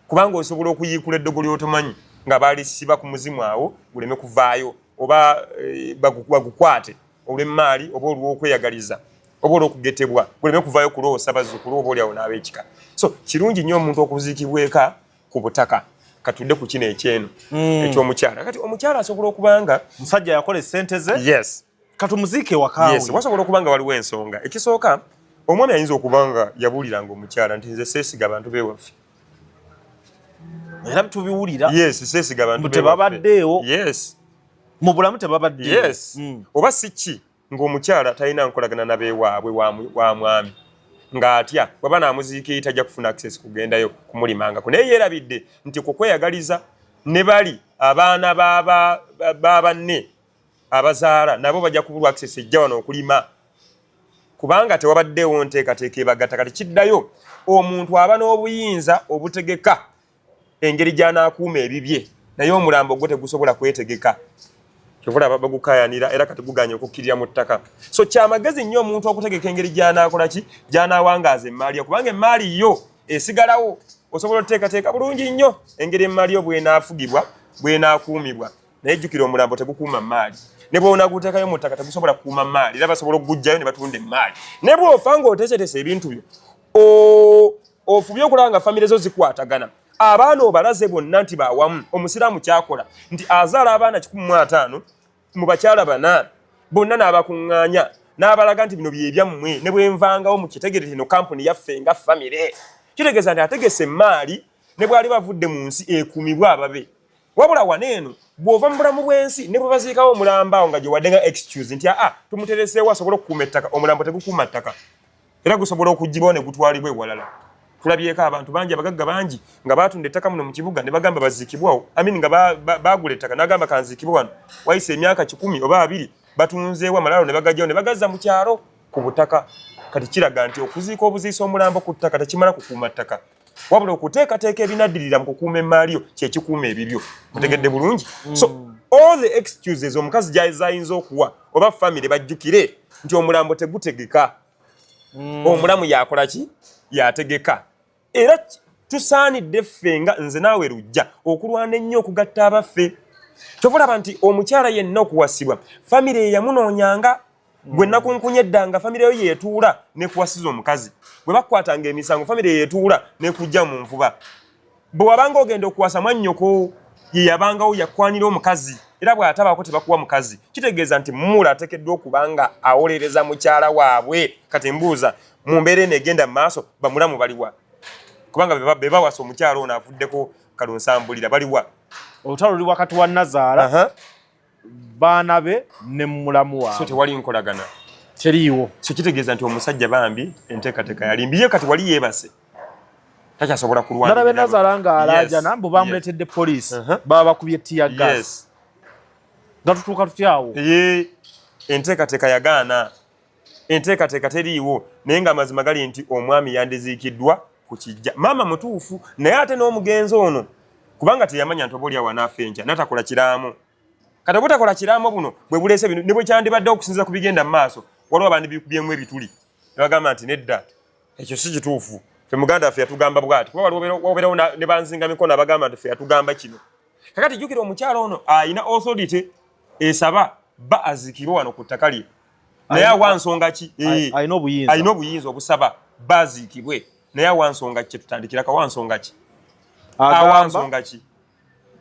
kubanga osobola okuyiikula eddogo ly'otomanyi nga baalisiba ku muzimu awo guleme kuvaayo oba bagukwate olw'emmaali oba olw'okweyagaliza oba olw'okugetebwa guleme kuvaayo kuloosa bazzukulu oba oliawo n'ab'ekika so kirungi nnyo omuntu okuziikibwa eka ku butaka katudde ku kino ekyeno eky'omukyala kati omukyala asobola okubanga musajja yakola essente ze katumuziike wakaawe wasobola okubanga waliwo ensonga ekisooka omwami ayinza okubanga yabuuliranga omukyala nti nze seesiga abantu beewaffe era tubiwulira seesiga abantu tebabaddeewo mu bulamu tebabaddeewo oba si ki ng'omukyala talina nkolagana nabeewaabwe wa mwami ng'atya bw'aba naamuziikira tajja kufuna access kugendayo kumulimangako naye yeerabidde nti kukweyagaliza ne bali abaana banne abazaala nabo bajja kubulwa access ejja wano okulima kubanga tewabaddewo nteekateeka ebagatta kati kiddayo omuntu aba n'obuyinza obutegeka engeri gy'anaakuuma ebibye naye omulambo gwo tegusobola kwetegeka kyovula bagukayanira era kati guganye okukkirira mu ttaka so kyamagezi nnyo omuntu okutegeka engeri gy'anaakola ki gy'anaawangaaza emmaali kubanga emmaali yo esigalawo osobola oteekateeka bulungi nnyo engeri emmaali yo bw'enaafugibwa bw'enaakuumibwa naye jjukira omulambo tegukuuma mmaali ne bw'onaaguteekayo mu ttaka tegusobola kukuuma mmaali era basobola okugujjayo ne batunda emmaali ne bw'ofa ng'oteeseteesa ebintu byo ofubye okulaba nga famire zo zikwatagana abaana obalaze bonna nti bawamu omusiraamu kyakola nti azaala abaana 15 mu bakyala 4 bonna n'abakuŋŋaanya n'abalaga nti bino byebyammwe ne bwenvangawo mu kitegerere eno kampuni yaffe nga famire kitegeeza nti ategese emmaali ne bwali bavudde mu nsi ekuumibwa ababe wabula waneeno bw'ova mu bulamu bw'ensi ne bwe baziikawo omulambo awo nga gye wadde nga excuse nti tumutereseewo asobole okukuuma ettaka omulambo tegukuuma ttaka era gusobola okuggyibwawo ne gutwalibwa ewalala tulabyeko abantu bangi abagagga bangi nga batunda ettaka muno mu kibuga ne bagamba baziikibwawo nga bagula ettaka n'agamba kanziikibwe wano wayise emyaka 10 oba 2 batunzeewo amalalo ne bagajjawo ne bagazza mu kyalo ku butaka kati kiraga nti okuziika obuziisa omulambo ku ttaka tekimala kukuuma ttaka wabula okuteekateeka ebinaddirira mu kukuuma emmaali yo kyekikuuma ebibyo mutegedde bulungi so all the excuses omukazi gy'ayinza okuwa oba famire bajjukire nti omulambo tegutegeka omulamu yakola ki yategeka era tusaanidde ffe nga nze naawe lujja okulwana ennyo okugatta abaffe kyovulaba nti omukyala yenna okuwasibwa famire eyamunoonyanga gwe nakunkunya eddanga famire yo yeetuula nekuwasiza omukazi bwe bakwatanga emisango famire yeetuula nekujja mu nvuba bwe wabanga ogenda okuwasa mwannyoko ye yabangawo yakwanira omukazi era bw'atabaako tebakuwa mukazi kitegeeza nti mumula ateekeddwa okubanga awolereza mukyala waabwe kati mbuuza mu mbeera eno egenda mu maaso bamulamu baliwa kubanga be bawasa omukyala ono avuddeko kalunsambulira baliwa olutalo luli wakati wa Nazaala baana be ne mulamu waabwe so tewali nkolagana teriiwo so kitegeeza nti omusajja bambi enteekateeka yalimbiye kati wali yeebase takyasobola kulwana nalabe Nazaala nga alaajana mbu bamuleetedde poliisi baba bakubye ttiya gaasi nga tutuuka tutyawo enteekateeka yagaana enteekateeka teriiwo naye nga amazima gali nti omwami yandiziikiddwa ku kijja maama mutuufu naye ate n'omugenzi ono kubanga teyamanya nti oba oli awo anaafa enkya natakola kiraamu kati obutakola kiraamu buno bwe buleese bino ne bwe kyandibadde okusinziira ku bigenda mu maaso waliwo abandi bikubyemu ebituli ne bagamba nti nedda ekyo si kituufu ffe muganda waffe yatugamba bw'ati kuba wabeerawo ne banzinga mikono abagamba nti ffe yatugamba kino kakati jjukira omukyala ono ayina authority esaba ba azikirwe wano ku ttaka lye naye awa nsonga ki alina obuyinza obusaba baziikibwe naye awa nsonga ki kyetutandikirako awa nsonga ki awa nsonga ki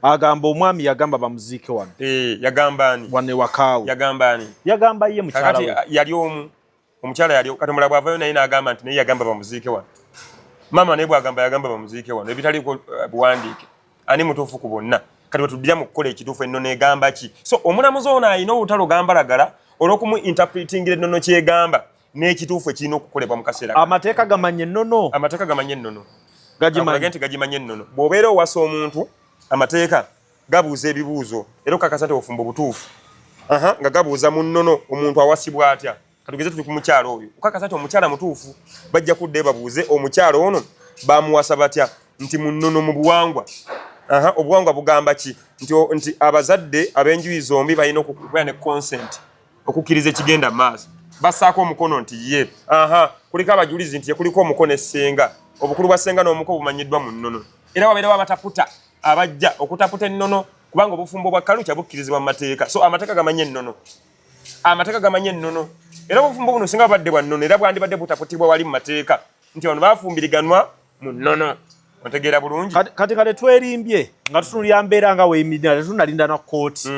agamba omwami yagamba bamuziike wano yagamba ani wane wakaawe yagamba ani yagamba ye mukyala we yali omukyala yali kati omulala bw'avayo naye n'agamba nti naye yagamba bamuziike wano maama naye bw'agamba yagamba bamuziike wano ebitaliko buwandiike ani mutuufu ku bonna kati wetuddira mu kukola ekituufu ennono egamba ki so omulamuzi ono alina olutalo gambalagala olw'okumu interpretingira ennono kyegamba n'ekituufu ekirina okukolebwa mu kaseera amateeka gamanye ennono amateeka gamanye ennono gagimanyi nti gagimanye ennono bw'obeera owasa omuntu amateeka gabuuza ebibuuzo era okakasa nti ofumba obutuufu nga gabuuza mu nnono omuntu awasibwa atya katugeze tuli ku mukyala oyo okakasa nti omukyala mutuufu bajja kuddayo babuuze omukyala ono bamuwasa batya nti mu nnono mu buwangwa obuwangwa bugamba ki nti abazadde ab'enjuyi zombi balina okuba ne consent okukkiriza ekigenda mu maaso bassaako omukono nti ye kuliko abajulizi nti kuliko omukono essenga obukulu bwa ssenga n'omuko bumanyiddwa mu nnono era wabeerawo abataputa abajja okutaputa ennono kubanga obufumbo bwa kalukya bukkirizibwa mu mateeka so amateeka gamanye ennono amateeka gamanye ennono era obufumbo buno singa babadde bwa nnono era bwandibadde butaputibwa wali mu mateeka nti bano bafumbiriganwa mu nnono otegeera bulungi kati kale twerimbye nga tutunulira mbeera nga weemirira tetunalinda na kkooti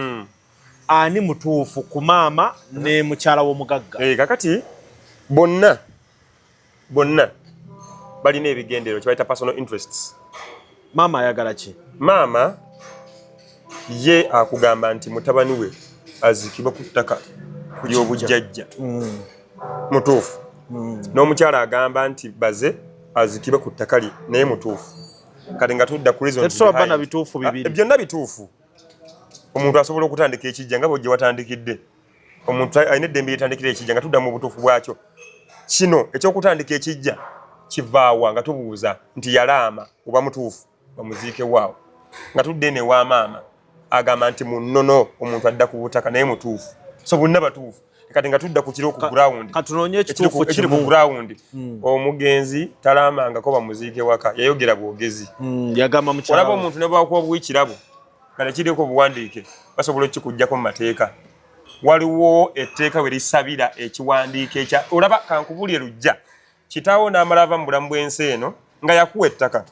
ani mutuufu ku maama ne mukyala w'omugagga kakati bonna balina ebigendero kyebayita personal interests maama ayagala ki maama ye akugamba nti mutabani we azikibwa ku ttaka ku ly'obujjajja mutuufu n'omukyala agamba nti baze azikibwe ku ttaka lye naye mutuufu kati nga tudda ku reason tetusobola bana bituufu bibiri byonna bituufu omuntu asobola okutandika ekijja nga bw'ogye watandikidde omuntu alina eddembe lyetandikira ekijja nga tudda mu butuufu bwakyo kino ekyokutandika ekijja kivaawa nga tubuuza nti yalaama oba mutuufu bamuziike waawo nga tudde ene wa maama agamba nti mu nnono omuntu adda ku butaka naye mutuufu so bonna batuufu kati nga tudda ku kiro ku ground katunoonye ekituufu ekiri ku ground omugenzi talaamangako bamuziike waka yayogera bwogezi yagamba mu kyalo olaba omuntu ne bwakuba bw'ekirabo kale kiriko obuwandiike basobola okikuggyako mu mateeka waliwo etteeka we lisabira ekiwandiiko ekya olaba kankubulye lujja kitaawo n'amala ava mu bulamu bw'ensi eno nga yakuwa ettaka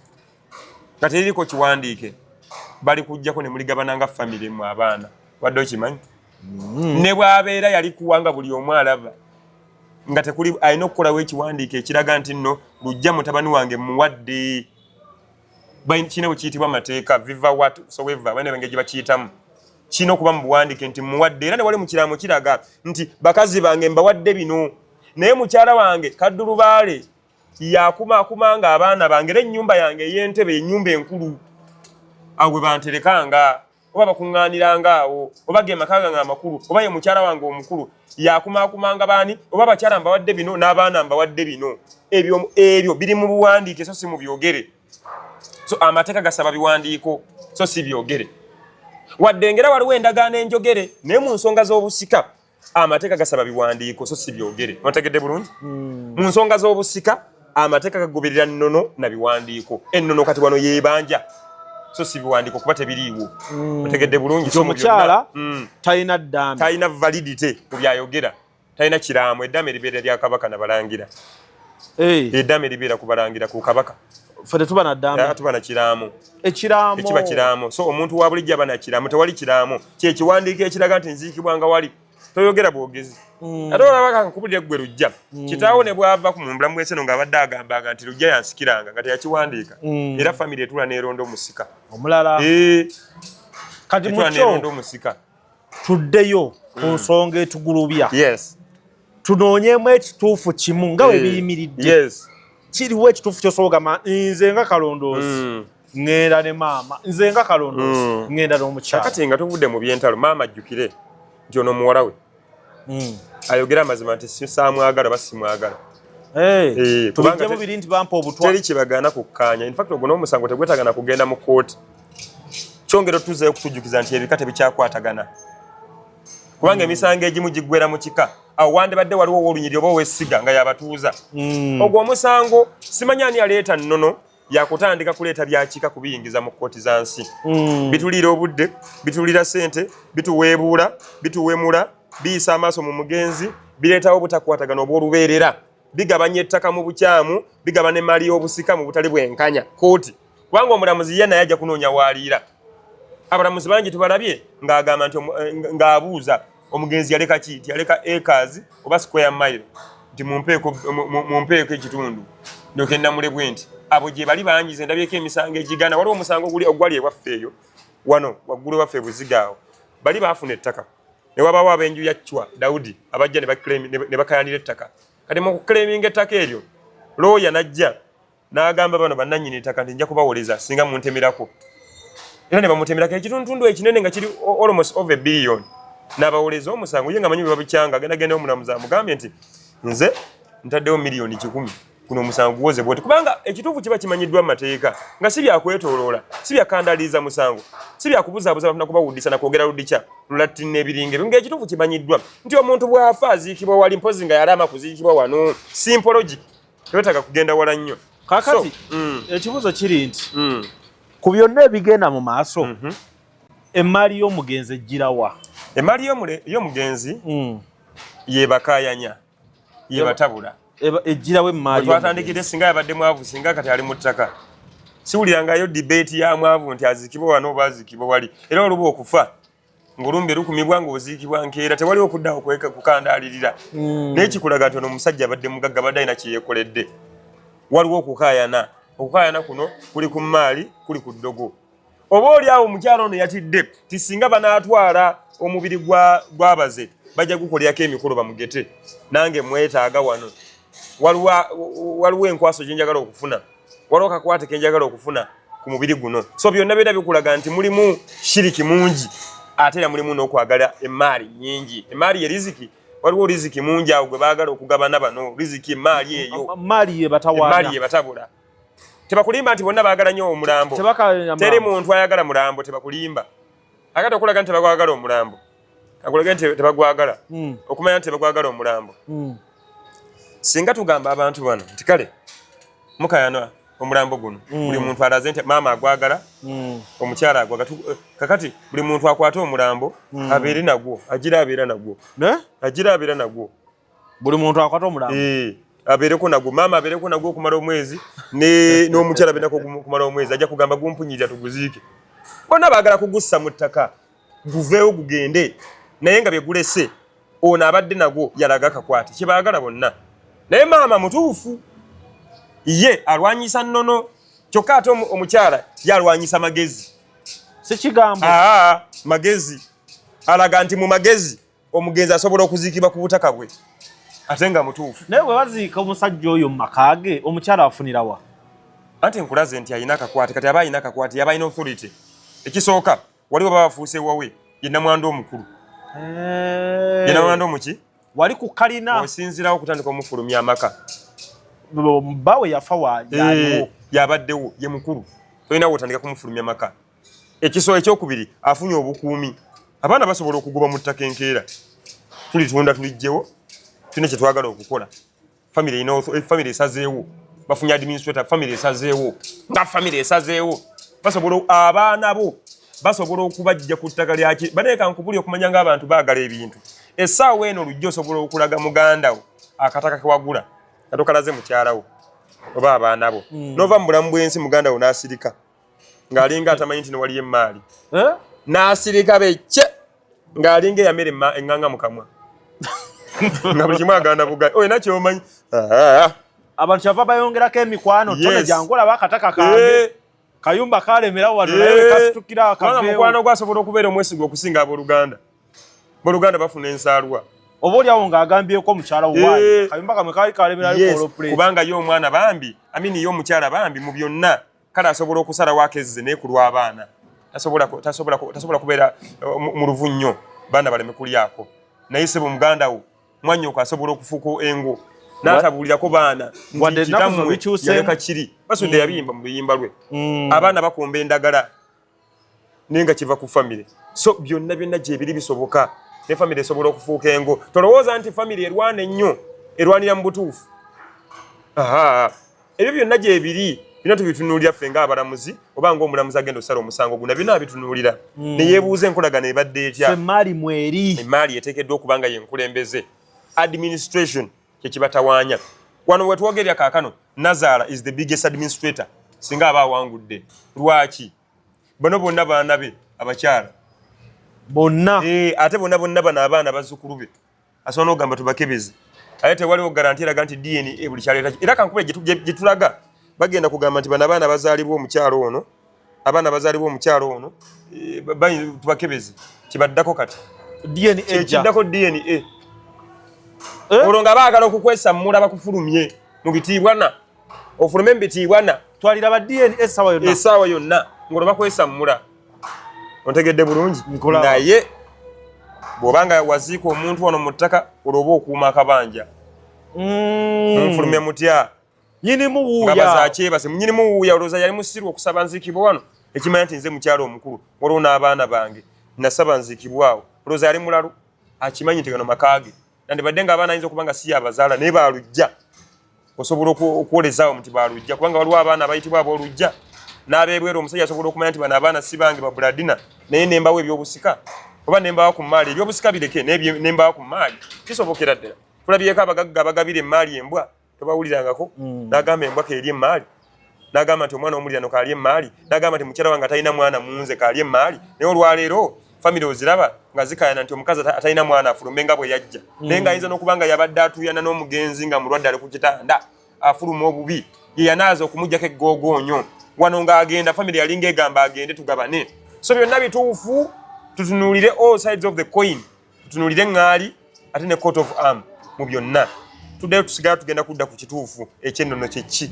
nga teririko kiwandiike bali kujjako ne muligabana nga famire mu abaana wadde okimanyi ne bw'abeera yali kuwanga buli omu alaba nga tekuli alina okukolawo ekiwandiiko ekiraga nti nno lujja mutabani wange muwadde kino bwe kiyitibwa amateeka viva whatsoever wene benge gye bakiyitamu kino okuba mu buwandiike nti muwadde era ne wali mu kiraamo kiraga nti bakazi bange mbawadde bino naye mukyala wange kaddulubaale yakumakumanga abaana bange era ennyumba yange ey'entebe ennyumba enkulu awo bwe banterekanga oba bakuŋŋaaniranga awo oba ge maka gange amakulu oba ye mukyala wange omukulu yakumakumanga baani oba abakyala mbawadde bino n'abaana mbawadde bino ebyo biri mu buwandiike so si mu byogere so amateeka gasaba biwandiiko so si byogere wadde ngera waliwo endagaano enjogere naye mu nsonga z'obusika amateeka gasaba biwandiiko so si byogere otegedde bulungi mu nsonga z'obusika amateeka gagoberera nnono na biwandiiko ennono kati wano yeebanja so si biwandiiko kuba tebiriiwo otegedde bulungi omukyala talina ddambi talina validity ku byayogera talina kiraamo eddaame eribeera lya kabaka nabalangira eddaame eribeera ku balangira ku kabaka ffe tetuba na ddambi tuba na kiraamo ekiraamo ekiba kiraamo so omuntu wa bulijjo aba na kiraamo tewali kiraamo kyekiwandiiko ekiraga nti nziikibwa nga wali toyogera bwogezi ate olaba kankubulira ggwe lujja kitaawo ne bwava ku mubulamu bw'ensi eno ng'abadde agambanga nti lujja yansikiranga nga teyakiwandiika era famire etula n'eronda omusika omulala kati neronda omusika tuddeyo ku nsonga etugulubya yes tunoonyemu ekituufu kimu nga bwe biyimiridde yes kiriwo ekituufu kyosobola nze nga kalondoozi ŋŋenda ne maama nze nga kalondoozi ŋŋenda n'omukyala kakati nga tuvudde mu byentalo maama ajjukire nti ono omuwala we ayogera amazima nti saamwagala oba simwagala tubijjemu biri nti bampa obutwa teri kibagaana kukkaanya infact ogwo n'omusango tegwetagana kugenda mu kooti kyongera otuzeeyo okutujjukiza nti ebika tebikyakwatagana kubanga emisango egimu giggwera mu kika awo wandibadde waliwo ow'olunyiri oba ow'essiga nga yabatuuza ogwo omusango simanyi ani aleeta nnono yakutandika kuleeta byakika kubiyingiza mu kkooti za nsi bituliira obudde bituliira ssente bituweebuula bituwemula biyisa amaaso mu mugenzi bireetawo obutakwatagana obw'olubeerera bigabanya ettaka mu bukyamu bigabana emmali y'obusika mu butali bwenkanya kooti kubanga omulamuzi ye naye ajja kunoonya waaliira abalamuzi bangi tubalabye ng'agamba nti ng'abuuza omugenzi yaleka ki nti yaleka acres oba square mile nti mumpeeko ekitundu ndoke namulebwe nti abo gye bali bangize ndabyeko emisango egigana waliwo omusango ogwali ewaffe eyo wano waggulu ewaffe ebuzigaawo bali baafuna ettaka ne wabaawo ab'enju ya Chwa Daudi abajja ne bakayanira ettaka kati mu kuclaiminga ettaka eryo looya najja n'agamba bano bannannyini ettaka nti nja kubawoleza singa muntemerako era ne bamutemerako ekitundu ekinene nga kiri almost over $1 billion n'abawoleza omusango ye nga manyi bwe babikyanga agenda omulamuzi amugambye nti nze ntaddewo $1,000,000 kuno omusango guwoze bwoti kubanga ekituufu kiba kimanyiddwa mu mateeka nga si byakwetoloola si byakandaliza musango si byakubuzaabuza bafuna kubawuddisa na kwogera ludikya lulatinna ebiringa ebyo ng'ekituufu kimanyiddwa nti omuntu bw'afa aziikibwa wali mpozi nga yalaama kuziikibwa wano simpologi tewetaaga kugenda wala nnyo kakati ekibuuzo kiri nti ku byonna ebigenda mu maaso emmaali y'omugenzi ejjirawa emmaali y'omugenzi yebakaayanya yebatabula ejjirawo emmaali twatandikidde singa yabadde mwavu singa kati ali mu ttaka siwulirangayo debate ya mwavu nti aziikibwa wano oba aziikibwa wali era oluba okufa ng'olumbe lukumibwa ng'oziikibwa nkeera tewaliwo okuddawo kukandaalirira naye kikulaga nti ono omusajja abadde mugagga badde alina kye yeekoledde waliwo okukaayana okukaayana kuno kuli ku mmaali kuli ku ddogo oba oli awo omukyala ono yatidde ti singa banaatwala omubiri gwabaze bajja gukolerako emikolo bamugete nange mwetaaga wano waliwo enkwaso gye njagala okufuna waliwo kakwate ke njagala okufuna ku mubiri guno. So byonna bera bikulaga nti mulimu shiriki mungi ate era mulimu n'okwagala emaali nnyingi. Emaali ye riziki, waliwo riziki mungi awo gwe baagala okugabana bano. Riziki emaali eyo. Maali ye batawaana. Emaali ye batabula. Tebakulimba nti bonna baagala nnyo omulambo. Teri muntu ayagala mulambo tebakulimba. Akati okulaga nti tebakwagala omulambo. Akulaga nti tebagwagala. Okumanya nti tebagwagala omulambo. Singa tugamba abantu bano nti kale mukayana omulambo guno buli muntu alaze nti maama agwagala omukyala agwagala kakati buli muntu akwata omulambo abeere nagwo agira abeera nagwo agira abeera nagwo buli muntu akwata omulambo abeereko nagwo maama abeereko nagwo okumala omwezi n'omukyala abeerako okumala omwezi ajja kugamba gumpunyirira tuguziike bonna baagala kugussa mu ttaka guveewo gugende naye nga bye gulese ono abadde nagwo yalaga akakwate kye baagala bonna naye maama mutuufu ye alwanyisa nnono kyokka ate omukyala yalwanyisa magezi si kigambo magezi alaga nti mu magezi omugenzi asobola okuziikibwa ku butaka bwe ate nga mutuufu naye bwe baziika omusajja oyo mu maka ge omukyala afunirawa anti nkulaze nti alina akakwate kati aba alina akakwate yaba alina authority ekisooka waliwo baba bafuuse wawe ye namwandu omukulu ye namwandu omuki wali ku kalina osinzirawo okutandika omufulumya amaka bawe yafa waaliwo yabaddewo ye mukulu tolina wotandika kumufulumya maka ekisooka ekyokubiri afunye obukuumi abaana basobola okugoba mu ttaka enkeera tulitunda tulijjewo tulina kye twagala okukola famire esazeewo bafunye administrator famire esazeewo nga famire esazeewo basobola abaana bo basobola okubajja ku ttaka lyaki baneeka nkubuli okumanya ng'abantu baagala ebintu essaawa eno olujja osobola okulaga mugandawo akataka kewagula katokalaze mukyalawo oba abaana bo nova mu bulamu bw'ensi muganda wo n'asirika ng'alinga atamanyi nti newaliyo emaali n'asirika becce ng'alinga eyamera eŋŋanga mu kamwa nga buli kimu aganda bugali oyo nakyomanyi abantu kyava bayongerako emikwano tone jangola bakataka kange kayumba kalemerawo wano naye kasitukira akaveewo mukwano gwasobola okubeera omwesiga okusinga abooluganda booluganda bafuna ensaalwa oba oliawo ng'agambyeko mukyala wuwaani kayumba kamwe kaali kalemerayo kubanga ye omwana bambi amini ye omukyala bambi mu byonna kale asobola okusalawo akezze naye ku lw'abaana tasobola kubeera mu luvu nnyo baana baleme kulyako naye sebo muganda wo mwanyoko asobola okufuuka engo n'atabuulirako baana ntitamwe yaleka kiri basudde yabiyimba mu biyimba lwe abaana bakomba endagala naye nga kiva ku famire so byonna byonna gyebiri bisoboka ne famire esobola okufuuka engo tolowooza nti famire erwana ennyo erwanira mu butuufu ebyo byonna gyebiri bino tubitunuulira ffe ng'abalamuzi oba ng'omulamuzi agenda osala omusango guna byonna abitunuulira neyeebuuza enkolagana ebadde etya emaali mweri emaali eteekeddwa okuba nga yenkulembeze administration kyekibatawaanya wano wetwogerya kaakano Nazara is the biggest administrator singa aba awangudde lwaki bano bonna baana be abakyala bonna ate bonna bano abaana bazzukulu be asobola n'okugamba tubakebeze ate tewaliwo garanti eraga nti DNA buli kyaleeta era kankube gye tulaga bagenda kugamba nti bano abaana bazaalibwa omukyalo ono abaana bazaalibwa omukyalo ono tubakebeze kibaddako kati DNA kiddako DNA olwo nga baagala okukwesammula bakufulumye mu bitiibwana ofulume mu bitiibwana twalira ba DNA essaawa yonna ng'olwo bakwesammula ontegedde bulungi naye bw'obanga waziika omuntu wano mu ttaka olwoba okuuma akabanja mufulumye mutya nyinimu wuuya nga bazakyebase nyinimu wuuya olowooza yali musirwa okusaba nziikibwa wano ekimanya nti nze mukyalo omukulu waliwo n'abaana bange nasaba nziikibwawo olowooza yali mulalu akimanyi nti gano makaage nandibadde ng'abaana ayinza okuba nga si abazaala naye baalujja osobola okwolezaawo nti baalujja kubanga waliwo abaana abayitibwa aboolujja n'abeebweru omusajja asobola okumanya nti bano abaana si bange babuladina naye nembawo ebyobusika oba nembawo ku maali ebyobusika bireke nembawo ku maali kisobokera ddala tulabyeko abagagga abagabira emaali embwa tobawulirangako n'agamba embwa keeri emaali n'agamba nti omwana omulirano kaali emaali n'agamba nti mukyala wange atalina mwana munze kaali emaali naye olwaleero famire oziraba nga zikayana nti omukazi atalina mwana afulume nga bwe yajja naye ng'ayinza n'okuba nga yabadde atuyana n'omugenzi nga mulwadde ali ku kitanda afuluma obubi ye yanaaza okumugyako eggoogoonyo wano ng'agenda famire yalinga egamba agende tugabane so byonna bituufu tutunuulire all sides of the coin tutunuulire eŋŋaali ate ne coat of arm mu byonna tuddeyo tusigala tugenda kudda ku kituufu ekyennono kyeki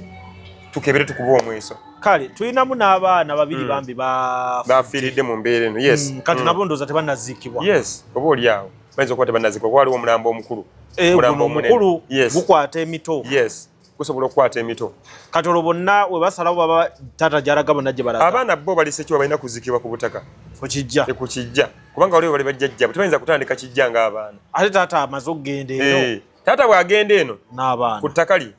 tukebere tukuba omweso kale tulinamu n'abaana babiri bambi bafiiridde mu mbeera eno yes kati nabo ndowooza tebannaziikibwa yes oba oliawo bayinza okuba tebannaziikibwa kuba waliwo omulambo omukulu guno omukulu gukwata emito yes gusobola okukwata emito kati olwo bonna we basalawo baba taata gy'alaga bonna gye balaga abaana bo balise kiwa balina kuziikibwa ku butaka ku kijja kubanga waliwo bali bajjajjabwe tebayinza kutandika kijja ng'abaana ate taata amaze okugenda eno taata bw'agenda eno n'abaana ku ttaka lye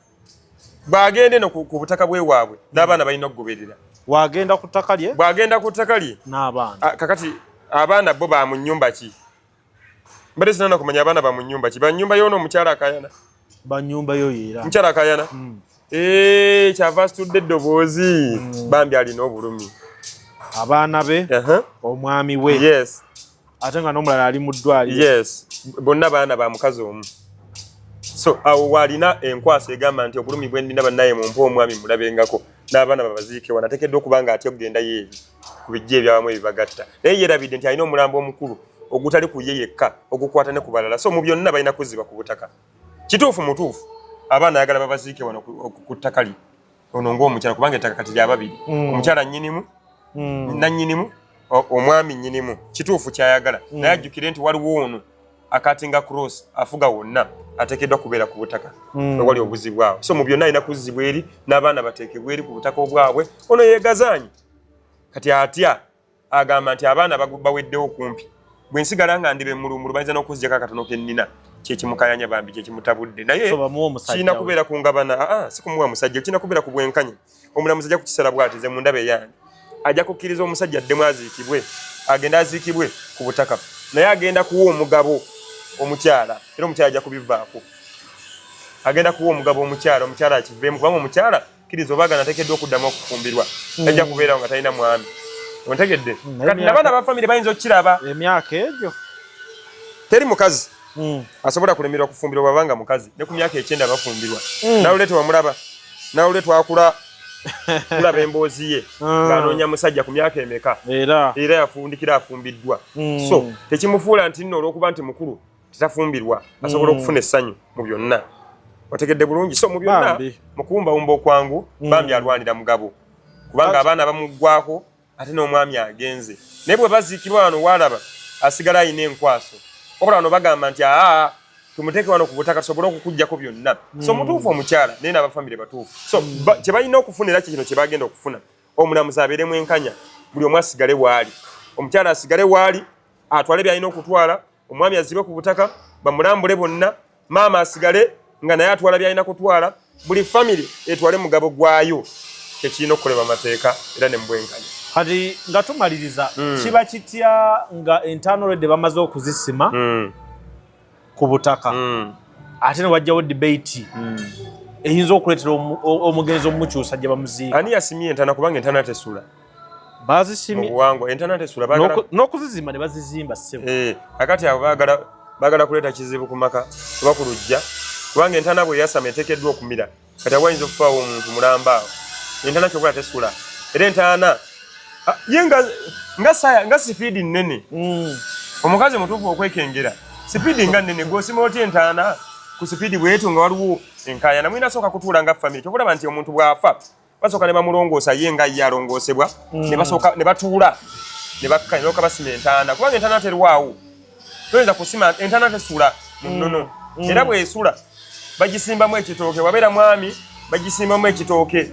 bw'agenda eno ku butaka bwe waabwe n'abaana balina okugoberera bw'agenda ku ttaka lye n'abaana kakati abaana bo ba mu nnyumba ki mbadde sinana kumanya abaana ba mu nnyumba ki ba nnyumba y'ono omukyala akayana ba nnyumba yo yeera mukyala akayana kyava asitudde eddoboozi bambi alina obulumi abaana be omwami we yes ate nga n'omulala ali mu ddwaliro yes bonna baana ba mukazi omu so awo waalina enkwasa egamba nti obulumi bwe ndina bannaye mumpe omwami mulabengako n'abaana babaziike wano ateekeddwa okuba nga atya okugenda yeebi ku bijja ebyawamu ebibagatta naye yeerabidde nti alina omulambo omukulu ogutali ku ye yekka ogukwata ne ku balala so mu byonna balina kuziba ku butaka kituufu mutuufu abaana ayagala babaziike wano ku ttaka lye ono ng'omukyala kubanga ettaka kati lya babiri omukyala nnyinimu nannyinimu omwami nnyinimu kituufu kyayagala naye ajjukire nti waliwo ono akatinga cross afuga wonna ateekeddwa kubeera ku butaka ewali obuzibu awo so mu byonna alina kuzibwa eri n'abaana bateekebwa eri ku butaka obwabwe ono yeegazaanyi kati atya agamba nti abaana baweddewo kumpi bwe nsigala nga ndibe mulumulu bayinza n'okuzijako akatono ke nnina kyekimukayanya bambi kyekimutabudde naye kirina kubeera ku ngabana si kumuwa musajja kirina kubeera ku bwenkanya omulamuzi ajja kukisala bw'ati nze mundaba eyange ajja kukkiriza omusajja addemu aziikibwe agenda aziikibwe ku butaka naye agenda kuwa omugabo omukyala era omukyala ajja kubivaako agenda kuwa omugabo omukyala akiveemu kubanga omukyala kkiriza obaagana ateekeddwa okuddamu okufumbirwa ajja kubeerawo nga talina mwami ontegedde kati nabaana ba famire bayinza okukiraba emyaka egyo teri mukazi asobola kulemerwa kufumbirwa bwabanga mukazi ne ku myaka 9 bafumbirwa nawule tewamulaba nawule twakula tulaba emboozi ye ng'anoonya musajja ku myaka emeka era yafundikira afumbiddwa so tekimufuula nti nno olw'okuba nti mukulu tetafumbirwa asobola okufuna essanyu mu byonna otegedde bulungi so mu byonna mukuwumbawumba okwangu bambi alwanira mugabo kubanga abaana bamuggwako ate n'omwami agenze naye bwe baziikibwa wano waalaba asigala alina enkwaso wabula wano bagamba nti tumuteeke wano ku butaka tusobole okukuggyako byonna so mutuufu omukyala naye n'abafamire batuufu so kye balina okufuna era kino kye bagenda okufuna omulamuzi abeeremu enkanya buli omu asigale waali omukyala asigale waali atwale byalina okutwala omwami azibe ku butaka bamulambule bonna maama asigale nga naye atwala byalina kutwala buli famire etwale mugabo gwayo kyekirina okukolebwa amateeka era ne mubwenkanya kati nga tumaliriza kiba kitya nga entaano lwedde bamaze okuzisima ku butaka ate ne wajjawo debate eyinza okuleetera omugenzi omumukyusa gye bamuziika ani yasimye entaana kubanga entaana tesula bazisimye mubuwangwa entaana tesula n'okuzizimba ne bazizimba ssebo akati abo baagala kuleeta kizibu ku maka kuba ku lujja kubanga entaana bwe yasama eteekeddwa okumira kati awayinza okufaawo omuntu mulamba awo entaana kyokula tesula era entaana ye nga sipiidi nnene omukazi mutuufu okwekengera sipiidi nga nnene gw'osima otya entaana ku sipiidi bwetu nga waliwo enkaayana mulina sooka kutuula nga famire kyokulaba nti omuntu bw'afa basooka ne bamulongoosa ye nga ye alongoosebwa ne batuula ne bakka basima entaana kubanga entaana terwawo toyinza kusima entaana tesula mu nnono era bw'esula bagisimbamu ekitooke wabeera mwami bagisimbamu ekitooke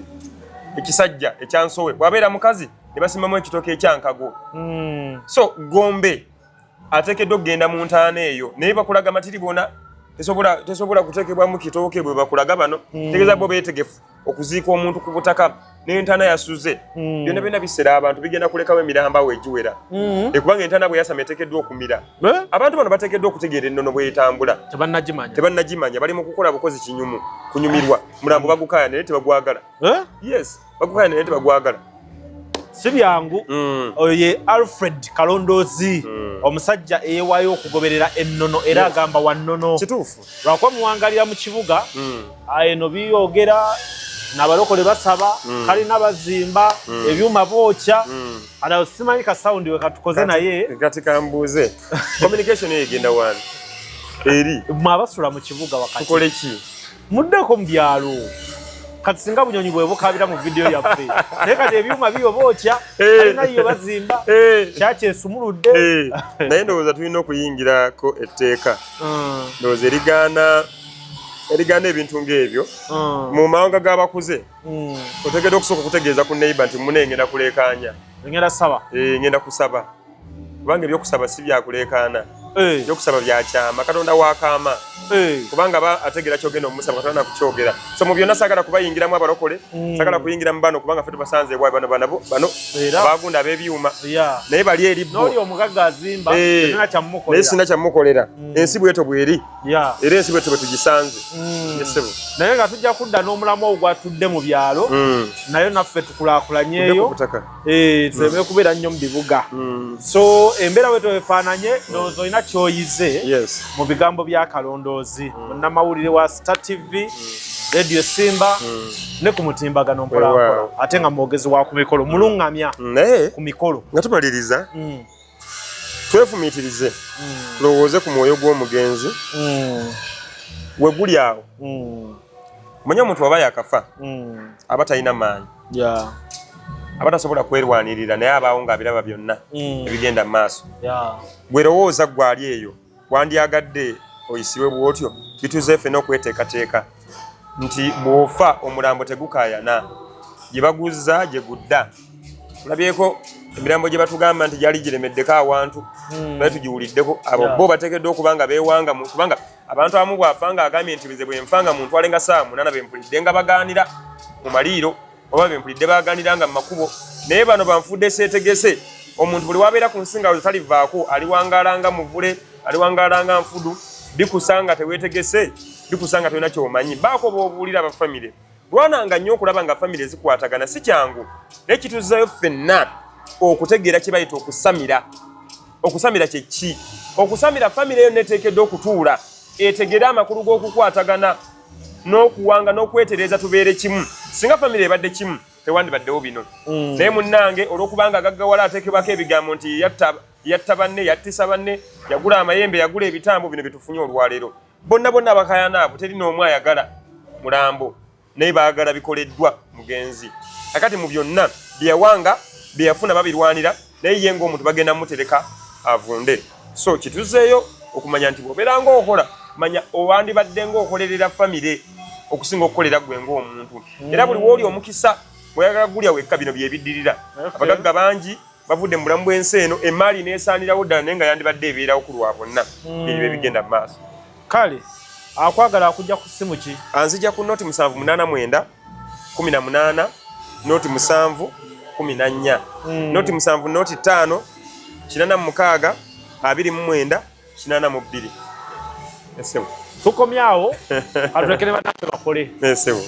ekisajja ekyansowe bwabeera mukazi ne basimbamu ekitooke ekyankago so gombe ateekeddwa okugenda mu ntaana eyo naye bakulaga amatiri bona tesobola kuteekebwamu kitooke bwe bakulaga bano tegeeza bo beetegefu okuziika omuntu ku butaka n'entaana yasuze byonna byonna biseera abantu bigenda kulekawo emiramba awo egiwera kubanga entaana bwe yasama eteekeddwa okumira abantu bano bateekeddwa okutegeera ennono bw'etambula tebannagimanya bali mu kukola bukozi kinyumu kunyumirwa mulambo bagukaya naye tebagwagala yes bagukaya naye tebagwagala si byangu oyo ye Alfred Kalondozi omusajja eyeewaayo okugoberera ennono era agamba wa nnono kituufu lwakuba muwangalira mu kibuga eno biyogera n'abalokole basaba kalina bazimba ebyuma bookya ala simanyi ka sound we katukoze naye kati kambuuze communication egenda wano eri mwabasula mu kibuga wakati tukole ki muddeko mu byalo kati singa bunyonyi bwe bukabira mu video yaffe naye kati ebyuma biyo bookya alina yo bazimba kyakyesumuludde naye ndowooza tulina okuyingirako etteeka ndowooza erigaana ebintu ng'ebyo mu mawanga g'abakuze otegedde okusooka okutegeeza ku neighbor nti mune ngenda kuleekaanya ngenda kusaba kubanga ebyokusaba si byakuleekaana ebyokusaba byakyama katonda wakaama kubanga aba ategera kyogenda omusaba katonda nakukyogera so mu byonna saagala kubayingiramu abalokole saagala kuyingira mu bano kubanga ffe tubasanze ewaabwe bano abagunda ab'ebyuma naye bali eri bo naye sina kyamukolera ensi bweto bweri era ensi bweto bwe tugisanze naye nga tujja kudda n'omulamu ogwo gwatudde mu byalo naye naffe tukulaakulanyeeyo tuleme kubeera nnyo mu bibuga so embeera bwe twefaananye ndowooza olina kyoyize mu bigambo bya kalondoozi munnamawulire wa Star TV Radio Simba ne ku mutimbagano mpolampola ate nga mwogezi wa ku mikolo muluŋŋamya ku mikolo nga tumaliriza twefumiitirize tulowooze ku mwoyo gw'omugenzi we guli awo manye omuntu aba yakafa aba talina maanyi aba tasobola kwerwanirira naye abaawo ng'abiraba byonna ebigenda mu maaso bwerowooza gwali eyo wandyagadde oyisibwe bwotyo bituze ffenna okweteekateeka nti bw'ofa omulambo tegukaayana gye baguzza gye gudda tulabyeko emirambo gye batugamba nti gyali giremeddeko awantu naye tugiwuliddeko abo bo bateekeddwa okuba nga beewanga kubanga abantu abamu bwafa nga agambye nti bize bwe nfa nga muntu alenga ssaawa 8 bempulidde nga bagaanira mu maliiro oba bempulidde bagaanira nga mu makubo naye bano banfudde seetegese omuntu buli wabeera ku nsinga talivaako aliwangaalanga muvule aliwangaalanga nfudu bikusanga teweetegese bikusanga tolina kyomanyi baako b'obuulira abafamire lwananga nnyo okulaba nga famire zikwatagana si kyangu naye kituzayo ffenna okutegeera kye bayita okusamira okusamira kye ki okusamira famire eyo neteekeddwa okutuula etegere amakulu g'okukwatagana n'okuwanga n'okwetereeza tubeere kimu singa famire ebadde kimu tewandibaddewo bino naye munnange olw'okubanga agaggawala ateekebwako ebigambo nti yatta banne yattisa banne yagula amayembe yagula ebitambo bino byetufunye olwaleero bonna abakayana abo teri n'omu ayagala mulambo naye baagala bikoleddwa mugenzi akati mu byonna byeyawanga byeyafuna babirwanira naye ye ng'omuntu bagenda mutereka avunde so kituzeeyo okumanya nti bw'obeera ng'okola manya owandibadde ng'okolerera famire okusinga okukolera gwe ng'omuntu era buli w'oli omukisa bw'oyagala gulya wekka bino byebiddirira abagagga bangi bavudde mu bulamu bw'ensi eno emaali neesaanirawo ddala naye nga yandibadde ebeerawo ku lwa bonna ebyo ebigenda mu maaso kale akwagala akujja ku ssimu ki anzija ku noti 789 18 noti 7 14 noti 7 noti 5 86 29 82 esebo tukomyawo atulekere banafe bakole esebo